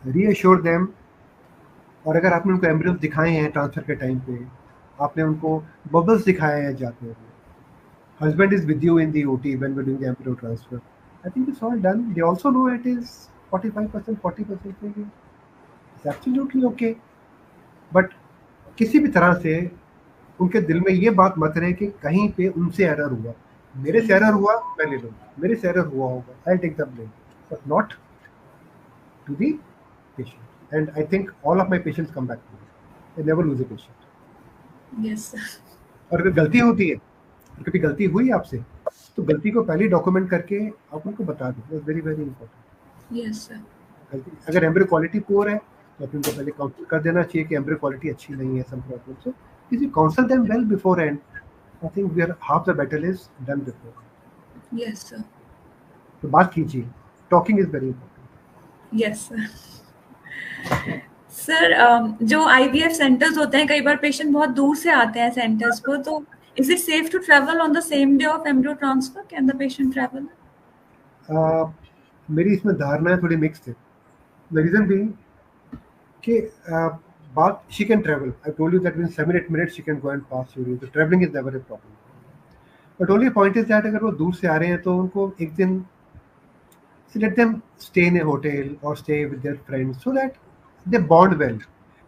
reassure them। और अगर आपने उनको embryos दिखाए हैं ट्रांसफर के टाइम पे, आपने उनको बबल्स दिखाए हैं जाते हुए, husband is with you in the OT when we're doing the embryo transfer, I think it's all done। They also know it is 45% 40% maybe, it's absolutely okay। But किसी भी तरह से उनके दिल में ये बात मत रहे कि कहीं पे उनसे एरर हुआ, मेरे से एरर हुआ मैं ले लूँगा, मेरे से एरर हुआ होगा, I take the blame, but not to the patient. And I think all of my patients come back to me, I never lose a patient. Yes. और अगर गलती होती है, कभी गलती हुई आपसे, तो गलती को पहले डॉक्यूमेंट करके आप उनको बता दो, that's very very important. Yes sir. गलती अगर एम्ब्रियो क्वालिटी पुअर है तो आप उनको पहले काउंसिल कर देना चाहिए कि एम्ब्रियो क्वालिटी अच्छी नहीं है, some problem. So if you counsel them well before end, I think we are half the battle is done before. Yes sir। तो बात कीजिए, talking is very important. Yes sir. Sir जो IVF centres होते हैं, कई बार patient बहुत दूर से आते हैं सेंटर्स को, तो Is it safe to travel on the same day of embryo transfer? Can the patient travel? मेरी इसमें धारणाएं थोड़ी मिक्स है. द रीजन बीइंग कि बात she can travel. I told you that in 7-8 minutes she can go and pass urine. तो travelling is never a problem. But only point is that अगर वो दूर से आ रहे हैं तो उनको एक दिन let them stay in a hotel or stay with their friends so that they bond well.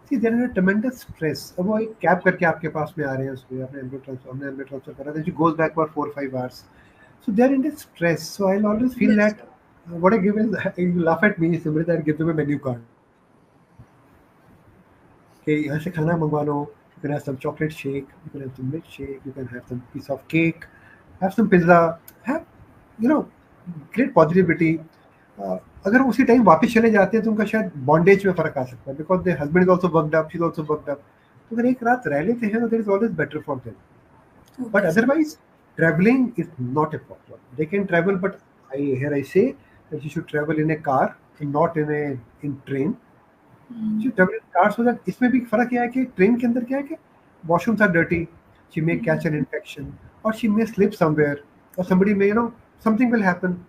See, there is a tremendous stress. अब वो एक कैब करके आपके पास में आ रहे हैं उसको अपने एम्ब्रो ट्रांसफर करा. Then she goes back for 4 or 5 hours. So they are in this stress. So I'll always feel Yes. that what I give is you laugh at me, Simrit, I'll give them a menu card. Okay, यहाँ से खाना मंगवा लो. You can have some chocolate shake. You can have some milkshake. You can have some piece of cake. Have some pizza. Have great positivity. अगर उसी time वापस चले जाते हैं तो उनका शायद बॉन्डेज में फर्क आ सकता है. Because they husband is also worked up, she is also worked up. तो अगर एक रात रह लेते हैं तो there is always better for them. But otherwise travelling is not a problem. They can travel, but I say that you should travel in a car and not in train. जो travel in car so that इसमें भी फर्क क्या है कि train के अंदर क्या है कि washrooms are dirty, she may catch an infection और शी मे स्लिप समवेयर और somebody may something will happen.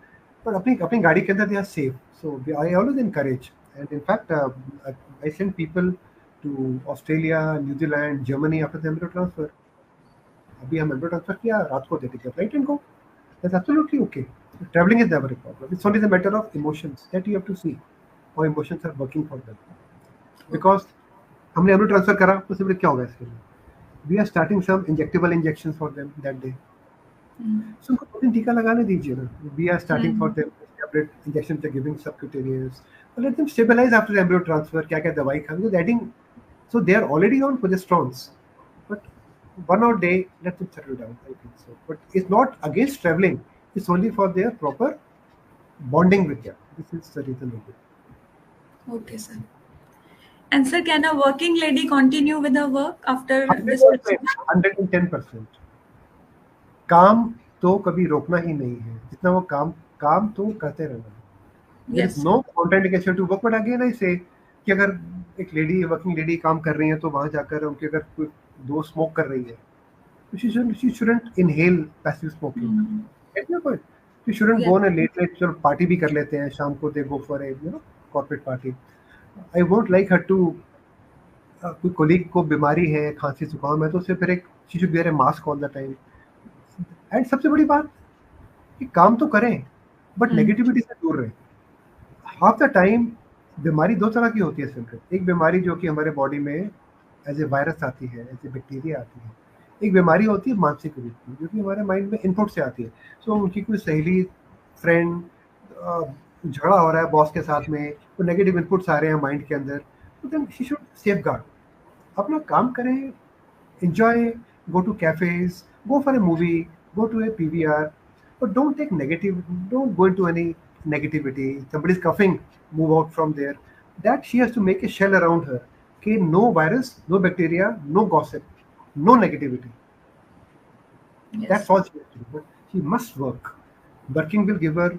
But अपनी गाड़ी के अंदर they are safe. So I always encourage, and in fact I send people to Australia, New Zealand, Germany after the embryo transfer. अभी हम embryo transfer किया, रात को दे देंगे flight and go. That's absolutely okay. Traveling is never a problem. It's only the matter of emotions that you have to see how emotions are working for them. Because हमने embryo transfer करा तो सिर्फ क्या होगा इसके लिए? We are starting some injectable injections for them that day. So उनको 2 दिन टीका लगाने दीजिए ना. We are starting for them tablet injections they're giving subcutaneous. But let them stabilize after the embryo transfer. क्या दवाई खाएंगे? Adding, so they are already on progesterones. But 1 odd day, let them settle down. I think so. But it's not against traveling. It's only for their proper bonding with them. This is the reason of it. Okay, sir. And sir, can a working lady continue with her work after this? 110%. काम तो कभी रोकना ही नहीं है. जितना वो काम तो करते रहना है. There is no contraindication to work. But again I say कि अगर एक वर्किंग लेडी काम कर रही है तो वहां जाकर उनके अगर कोई दोस्त स्मोक कर रही है तो she shouldn't inhale passive smoking. Get my point? She shouldn't go on a late चलो पार्टी भी कर लेते हैं शाम को, they go for a corporate party. I won't like her to कोई कोलीग को बीमारी है, खांसी जुकाम है तो उसे फिर she should wear a mask all the time. And सबसे बड़ी बात कि काम तो करें बट नेगेटिविटी से दूर रहें. हाफ द टाइम बीमारी 2 तरह की होती है सिर्फ. एक बीमारी जो कि हमारे बॉडी में एज ए वायरस आती है, एज ए बैक्टीरिया आती है. एक बीमारी होती है मानसिक रूप की जो कि हमारे माइंड में इनपुट से आती है. सो उनकी कोई सहेली, फ्रेंड, झगड़ा हो रहा है बॉस के साथ में, तो नेगेटिव इनपुट्स आ रहे हैं माइंड के अंदर, तो देन शी शुड सेफगार्ड. अपना काम करें, enjoy, go to cafes, go for a movie, go to a PVR, but don't take negative, don't go into any negativity. Somebody's coughing, move out from there. That she has to make a shell around her. Okay, no virus, no bacteria, no gossip, no negativity. Yes. That's all she has to do. But she must work. Working will give her,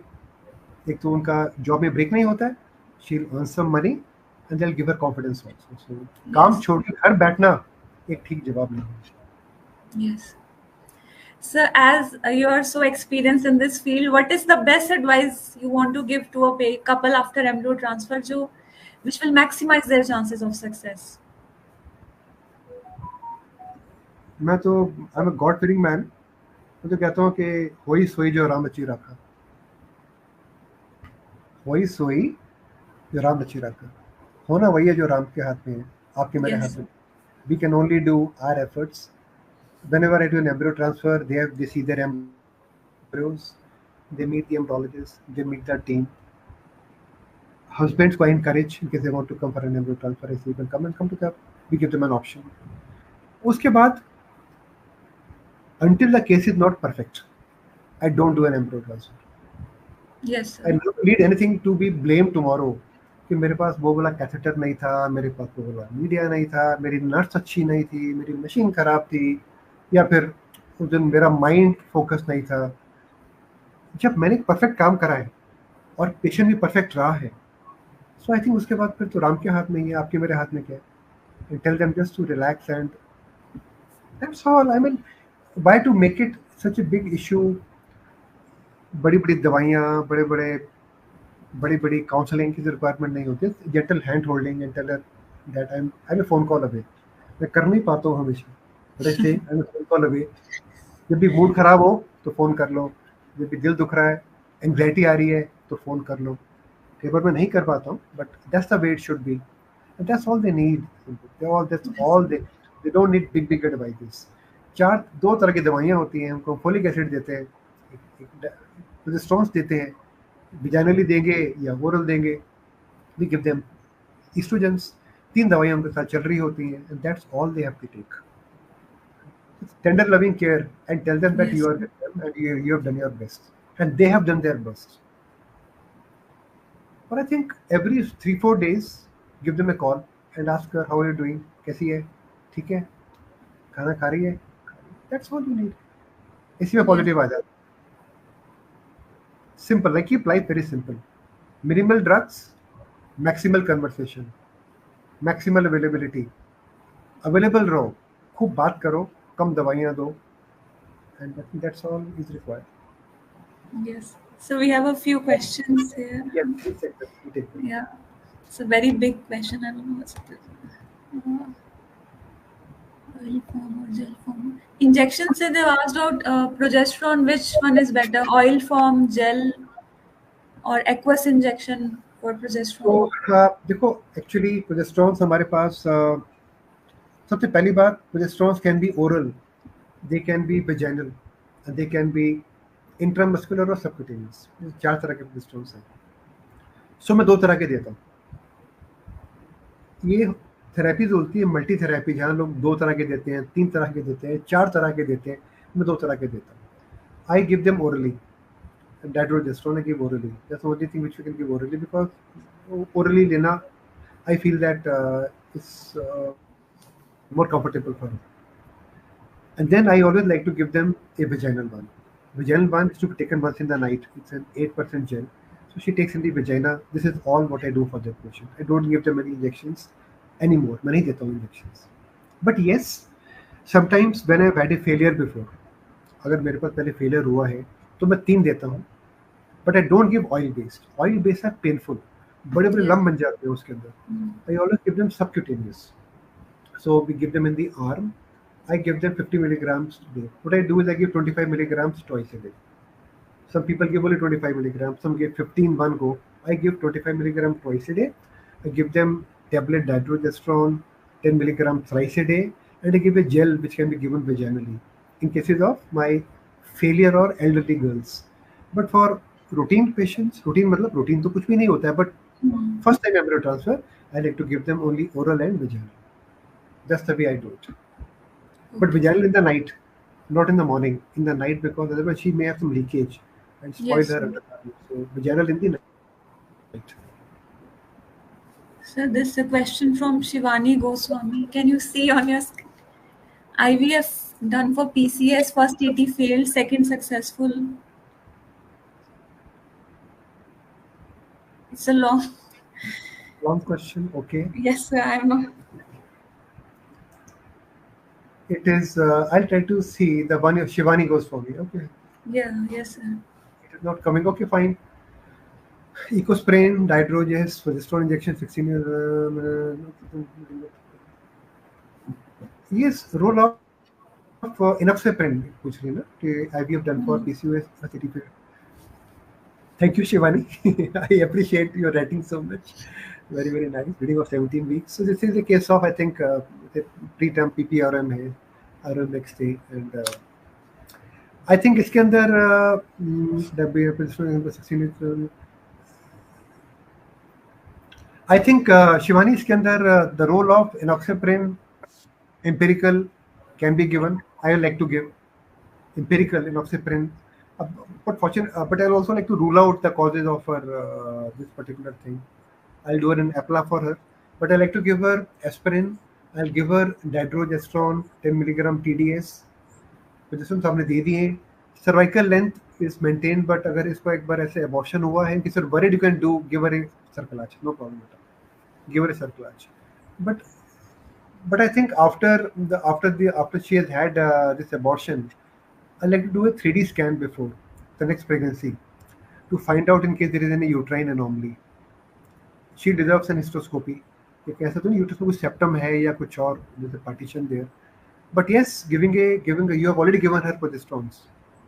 एक तो उनका job में break नहीं होता है, she'll earn some money and they'll give her confidence also. So काम छोड़ के घर बैठना एक ठीक जवाब नहीं है. Yes. Sir, as you are so experienced in this field, what is the best advice you want to give to a couple after embryo transfer, which will maximize their chances of success? मैं तो I'm a God fearing man. मैं तो कहता हूँ कि होई सोई जो राम रची रखा. होई सोई जो राम रची रखा. होना वही है जो राम के हाथ में है, आपके मेरे हाथ में. We can only do our efforts. Whenever I do an embryo transfer, they see their embryos, they meet the embryologist, they meet the team. Husbands, I encourage in case they want to come for an embryo transfer, I say you can come to the. We give them an option. उसके बाद, until the case is not perfect, I don't do an embryo transfer. Yes, sir. I don't need anything to be blamed tomorrow. कि मेरे पास वो वाला catheter नहीं था, मेरे पास वो वाला मीडिया नहीं था, मेरी नर्स अच्छी नहीं थी, मेरी मशीन खराब थी, या फिर उस दिन मेरा माइंड फोकस नहीं था. जब मैंने परफेक्ट काम करा है और पेशेंट भी परफेक्ट रहा है, सो आई थिंक उसके बाद फिर तो राम के हाथ में ही है, आपके मेरे हाथ में क्या है. Tell them just to relax and that's all. I mean Why to make it such a big issue? बड़ी बड़ी दवाइयाँ, बड़ी बड़ी काउंसलिंग की रिक्वायरमेंट नहीं होती, gentle hand holding and tell that I am phone call away. मैं कर नहीं पाता हूँ हमेशा, but I say I am phone call away. जब भी मूड खराब हो तो फ़ोन कर लो, जब भी दिल दुख रहा है, एंग्जाइटी आ रही है तो फ़ोन कर लो। कई बार मैं नहीं कर पाता हूँ, but that's the way it should be, that's all they need. That's Yes. All they don't need big advices. चार दो तरह की दवाइयाँ होती हैं, हमको फोलिक एसिड देते हैं, प्रोजेस्टेरोन देते हैं, विजाइनली देंगे या ओरल देंगे। We give them estrogens. तीन दवाइयाँ उनके साथ चल रही होती हैं, and that's all they have to take. Tender loving care and tell them that you Yes. are with them and you have done your best, and they have done their best. But I think every 3 4 days give them a call and ask her how are you doing, कैसी है, ठीक है, खाना खा रही है। That's all you need. इसी में Yes. पॉजिटिव आ जाता। Simple, like keep life very simple. Minimal drugs, maximal conversation, maximal availability. Available रहो, खूब बात करो, कम दवाइयाँ दो, and I think that's all is required. Yes. So we have a few questions here. Yes, please take them. You take them. Yeah. It's a very big question. I don't know what's it. Oil form or gel form? Injection से they've asked out progesterone. Which one is better? Oil form, gel, or aqueous injection for progesterone? तो देखो, actually प्रोजेस्टेरोन्स हमारे पास सबसे पहली बात, progesterones can be oral, they can be vaginal, they can be intramuscular और subcutaneous. चार तरह के प्रोजेस्टेरोन्स हैं। सो मैं दो तरह के देता हूँ। ये थेरेपीज होती है मल्टी थेरेपी, जहाँ लोग दो तरह के देते हैं, तीन तरह के देते हैं, चार तरह के देते हैं। मैं दो तरह के देता हूँ। I give them orally dydrogesterone, I give orally. That's the only thing which we can give orally, because orally lena, I feel that is more comfortable for her. And then I always like to give them a vaginal one. Vaginal one is to be taken once in the night. It's an 8% gel. So she takes in the vagina. This is all what I do for that patient. I don't give them any injections anymore. मैं नहीं देता हूँ injections. But yes, sometimes when I've had a failure before, अगर मेरे पास पहले failure हुआ है तो मैं 3 देता हूँ, but I don't give oil based. Oil based are painful. बड़े बड़े Yes. लम्ब बन जाते हैं उसके अंदर। I always give them subcutaneous. So we give them in the arm. I give them 50 milligrams a day. What I do is I give 25 milligrams twice a day. Some people give only 25 milligrams, some give 15 one go. I give 25 milligrams twice a day. I give them tablet dydrogesterone 10 milligrams thrice a day, and I give a gel which can be given vaginally in cases of my failure or elderly girls. But for routine patients, routine मतलब routine तो कुछ भी नहीं होता है, but first time embryo transfer, I like to give them only oral and vaginal. That's the way I do it. But vaginal in the night, not in the morning. In the night, because otherwise she may have some leakage and spoil Yes. her undergarment. So vaginal in the night. So this is a question from Shivani Goswami. Can you see on your screen? IVF done for PCS, first TT failed, second successful. It's a long. Long question. Okay. Yes, sir. I'm not. It is. I'll try to see the one if Shivani goes for me. Okay. Yeah. Yes, sir. It is not coming. Okay, fine. Ecosprin, dydroges, progesterone injection, 16 years. Yes, roll off enoxaparin. पूछ रही है ना कि IVF done for PCOS fertility period. Thank you, Shivani. I appreciate your writing so much. Very, very nice. Reading of 17 weeks. So this is a case of, I think, the preterm PPRM है, RM next day, and I think इसके अंदर W16 weeks. I think Shivani इसके अंदर the role of enoxaparin empirical can be given. I would like to give empirical enoxaparin. But but I'll also like to rule out the causes of her this particular thing. I'll do an APLA for her, but I like to give her aspirin. I'll give her dydrogesterone 10 milligram TDS. Progesterone तो हमने दे दिए। Cervical length is maintained, but अगर इसको एक बार ऐसे abortion हुआ है, किसी worried, you can do give her a cerclage, no problem at all. Give her a cerclage, but I think after she has had this abortion, I like to do a 3D scan before the next pregnancy to find out in case there is any uterine anomaly. She deserves an hysteroscopy. एक ऐसा तो नहीं uterus में कुछ septum है या कुछ और जैसे partition there. But yes, giving a you have already given her progesterones.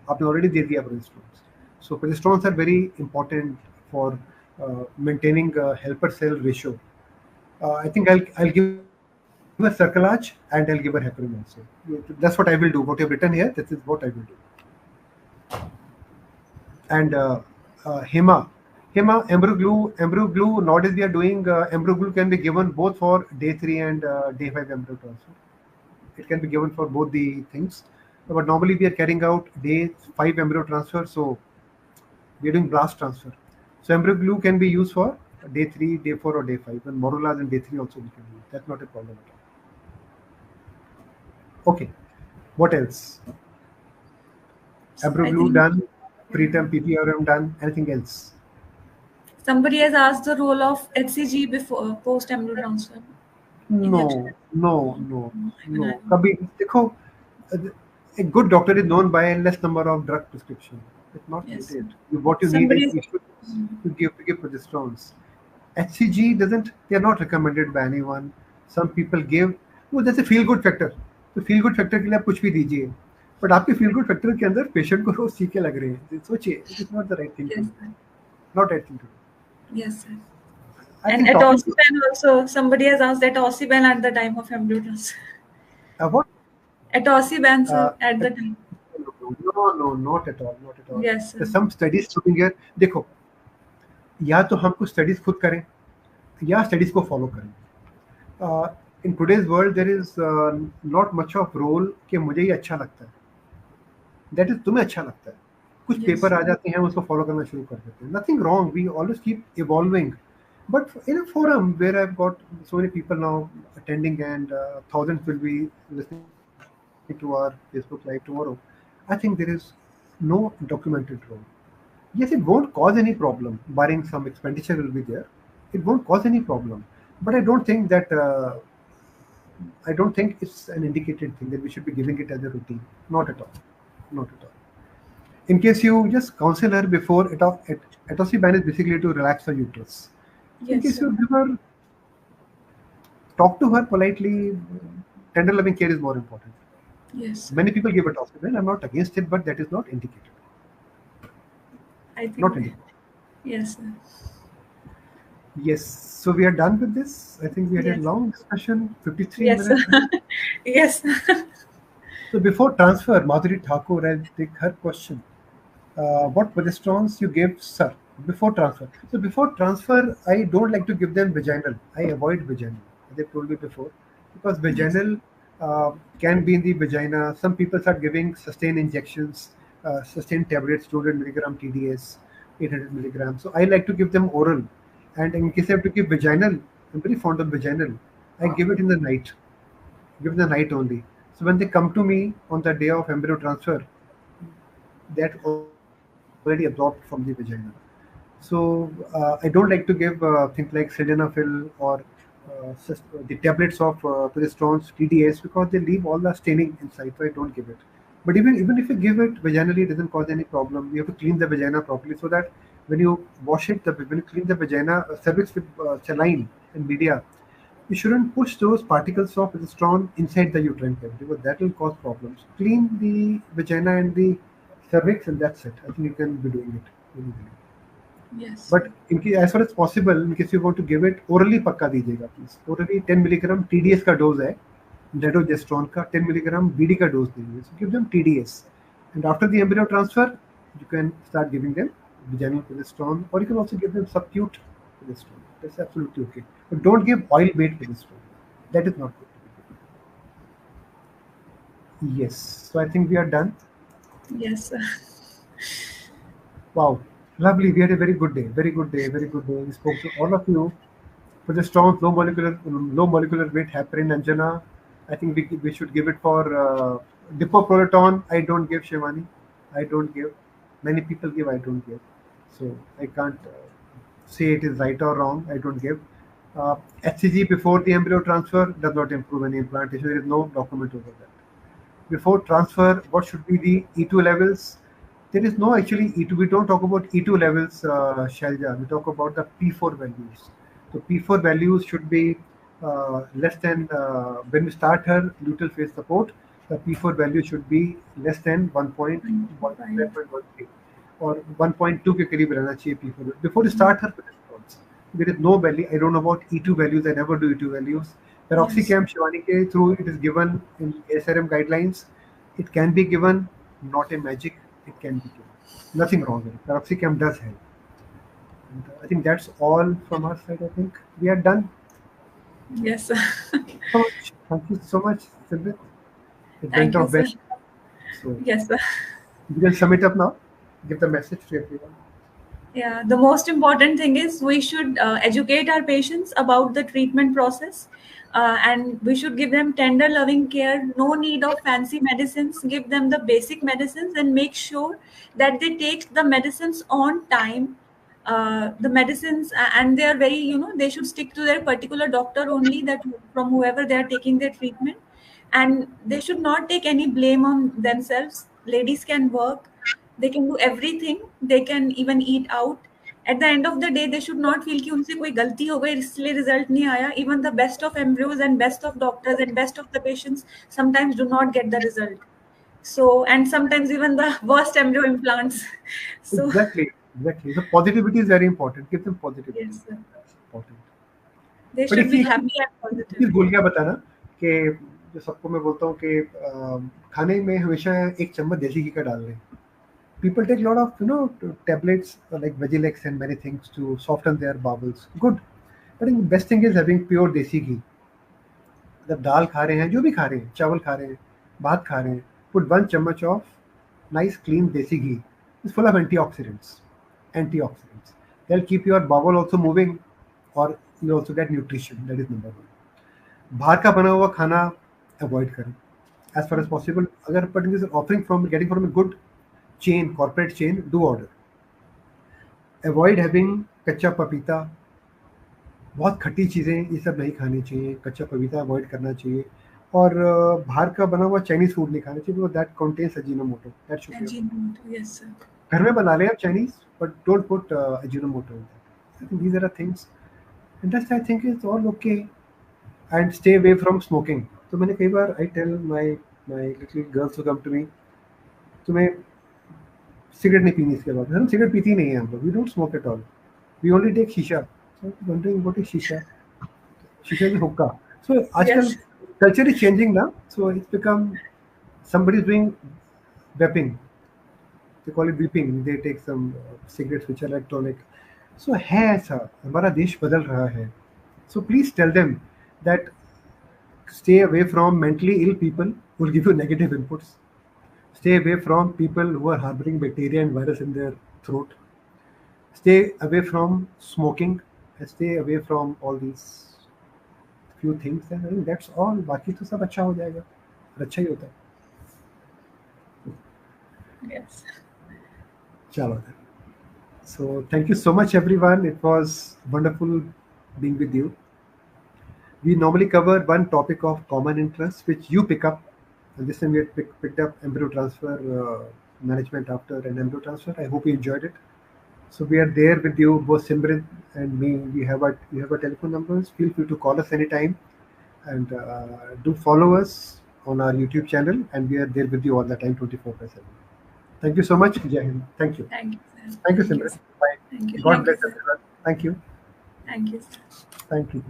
आपने already दे दिया progesterones. So progesterones are very important for maintaining a helper cell ratio. I think I'll give her Cerclage and I'll give her heparin also. That's what I will do. What you have written here, this is what I will do. And Hema, embryo glue. Nowadays we are doing embryo glue can be given both for day 3 and day 5 embryo transfer. It can be given for both the things. But normally we are carrying out day 5 embryo transfer, so we are doing blast transfer. So embryo glue can be used for day 3, day 4, or day 5. And Morulas in day 3 also we can use. That's not a problem at all. Okay, what else? Embryo I glue think done, preterm PPRM done. Anything else? somebody has asked the role of HCG before post embryo transfer injection. No. कभी देखो, a good doctor is known by a less number of drug prescription. It's not Yes. needed. What you need Somebody is to give progesterones. HCG doesn't. They are not recommended by anyone. Some people give. वो जैसे feel good factor. तो feel good factor के लिए आप कुछ भी दीजिए. But आपके feel good factor के अंदर पेशेंट को रोज चीखे लग रहे हैं. सोचिए, it is not the right thing to Yes, do. sir. Not right thing to do. Yes, sir. I And think talking etossiban also. Somebody has asked etossiban at the time of embryo transfer. what? Etossiban, sir, Uh, at the time. No, not at all, not at all. Yes, sir. There's some studies showing here. देखो, या तो हम कुछ studies खुद करें या studies को follow करें. In today's world there is not much of role कि मुझे ये अच्छा लगता है. दैट इज तुम्हें अच्छा लगता है. कुछ Yes. पेपर आ जाते हैं, उसको फॉलो करना शुरू कर देते हैं. Nothing wrong, we always keep evolving. But in a forum where I've got so many people now attending and thousands will be listening to our Facebook Live tomorrow, I think there is no documented role. Yes, it won't cause any problem, barring some expenditure will be there. It won't cause any problem. But I don't think it's an indicated thing that we should be giving it as a routine. Not at all. Not at all. In case you just counsel her before, etossiban is basically to relax the uterus. In Yes, case sir. you give her, talk to her politely. Tender loving care is more important. Yes, sir. Many people give etossiban. I'm not against it, but that is not indicated. I think. Not indicated. Yes, sir. Yes. So we are done with this. I think we had a Yes. long discussion, 53 Yes, sir. minutes. Yes. So before transfer, Madhuri Thakur, I'll take her question. What progesterones you give, sir, before transfer? So before transfer, I don't like to give them vaginal. I avoid vaginal, as I told you before, because vaginal can be in the vagina. Some people start giving sustained injections, sustained tablets, 200 milligram TDS, 800 milligrams. So I like to give them oral. And in case I have to give vaginal, I'm very fond of vaginal. I give it in the night, give in the night only. So when they come to me on the day of embryo transfer, that already absorbed from the vagina. So I don't like to give things like sildenafil or the tablets of progesterones, TDS, because they leave all the staining inside. So I don't give it. But even if you give it vaginally, it doesn't cause any problem. You have to clean the vagina properly so that when you wash it, when you clean the vagina, cervix with saline and media, you shouldn't push those particles of progesterone inside the uterine cavity because that will cause problems. Clean the vagina and the cervix, and that's it. I think you can be doing it. Easily. Yes. But in case, as far as possible, in case you want to give it orally, पक्का दीजिएगा please. Orally 10 milligram TDS का dose है, Dedogestrone का 10 milligram BD का dose दीजिए. So give them TDS, and after the embryo transfer, you can start giving them vaginal progesterone, or you can also give them subcute progesterone. That's absolutely okay. But don't give oil-based progesterone. That is not good. Yes. So I think we are done. Yes, sir. Wow. Lovely. We had a very good day. Very good day. Very good day. We spoke to all of you. Progesterone, low molecular weight heparin, Anjana. I think we should give it for dipoproton. I don't give, Shivani. I don't give. Many people give. I don't give. So I can't say it is right or wrong. I don't give. HCG before the embryo transfer does not improve any implantation. There is no document over that. Before transfer, what should be the E2 levels? There is no actually E2. We don't talk about E2 levels, Shailja. We talk about the P4 values. So P4 values should be less than, when we start her luteal phase support, the P4 value should be less than 1.13 or 1.2 के करीब रहना चाहिए P4. Before you start her response, there is no value. I don't know about E2 values. I never do E2 values. Peroxicam Shivani ke through it is given in SRM guidelines. It can be given, not a magic. It can be given. Nothing wrong with it. Peroxicam does help. And I think that's all from our side. I think we are done. Yes, sir. So much. Thank you so much, Simrit. It Thank went you, off sir. well. So Yes, sir. we can sum it up now. Give the message to everyone. Yeah, the most important thing is we should educate our patients about the treatment process, and we should give them tender, loving care. No need of fancy medicines. Give them the basic medicines and make sure that they take the medicines on time. The medicines, and they are very, they should stick to their particular doctor only, that from whoever they are taking their treatment, and they should not take any blame on themselves. Ladies can work, they can do everything, they can even eat out. At the end of the day they should not feel कि उनसे कोई गलती हो गई इसलिए result नहीं आया. Even the best of embryos and best of doctors and best of the patients sometimes do not get the result. So, and sometimes even the worst embryo implants. So Exactly. Exactly. So positivity is very important. Give them positivity. yes, sir. That's important. They but should be इसी happy and cheese positive. भूल गया बताना कि जो सबको मैं बोलता हूँ कि खाने में हमेशा एक चम्मच देसी घी का डाल लें. People take a lot of tablets like Vagilex and many things to soften their bowels. Good, but I think the best thing is having pure desi ghee. जब दाल खा रहे हैं, जो भी खा रहे हैं, चावल खा रहे हैं, भात खा रहे हैं, put 1 चम्मच of nice clean desi ghee. It's full of antioxidants. Antioxidants. They'll keep your bowel also moving, or you also get nutrition. That is number one. बाहर का बना हुआ खाना अवॉइड करें as far as possible. अगर but this is offering from getting from a good chain, corporate chain, do order. Avoid having कच्चा पपीता, बहुत खट्टी चीज़ें ये सब नहीं खानी चाहिए. कच्चा पपीता अवॉइड करना चाहिए. और बाहर का बना हुआ चाइनीज फूड नहीं खाना चाहिए, because that contains Ajinomoto. That should be Ajinomoto, yes, sir. घर में बना लें आप Chinese, but don't put Ajinomoto. I think these are the things and that's I think is all okay. And stay away from smoking. तो मैंने कई बार I tell my little girls who come to me, तुम्हें cigarette नहीं पीनी इसके बाद. हम सिगरेट पीती नहीं है हम लोग. We don't smoke at all. We only take shisha. Wondering what is shisha. Shisha is हुक्का. सो आजकल Yes. culture is changing now, so it's become somebody is doing vaping. They call it vaping. They take some cigarettes which are electronic. So है ऐसा, हमारा देश बदल रहा है. So please tell them that stay away from mentally ill people who will give you negative inputs. Stay away from people who are harboring bacteria and virus in their throat. Stay away from smoking and stay away from all these few things. And I think that's all. बाकी तो सब अच्छा हो जाएगा. और अच्छा ही होता है. Yes. चलो then. So thank you so much everyone. It was wonderful being with you. We normally cover one topic of common interest which you pick up, and this time we had picked up embryo transfer management after an embryo transfer. I hope you enjoyed it. So we are there with you, both Simran and me. We have our telephone numbers. Feel free to call us anytime, and do follow us on our YouTube channel. And we are there with you all the time, 24/7. Thank you so much, Jai Hind. Thank you. Thank you, sir. Thank you, Thank you, Simran. sir. Bye. Thank you. God Thank you, bless sir. everyone. Thank you. Thank you, sir. Thank you.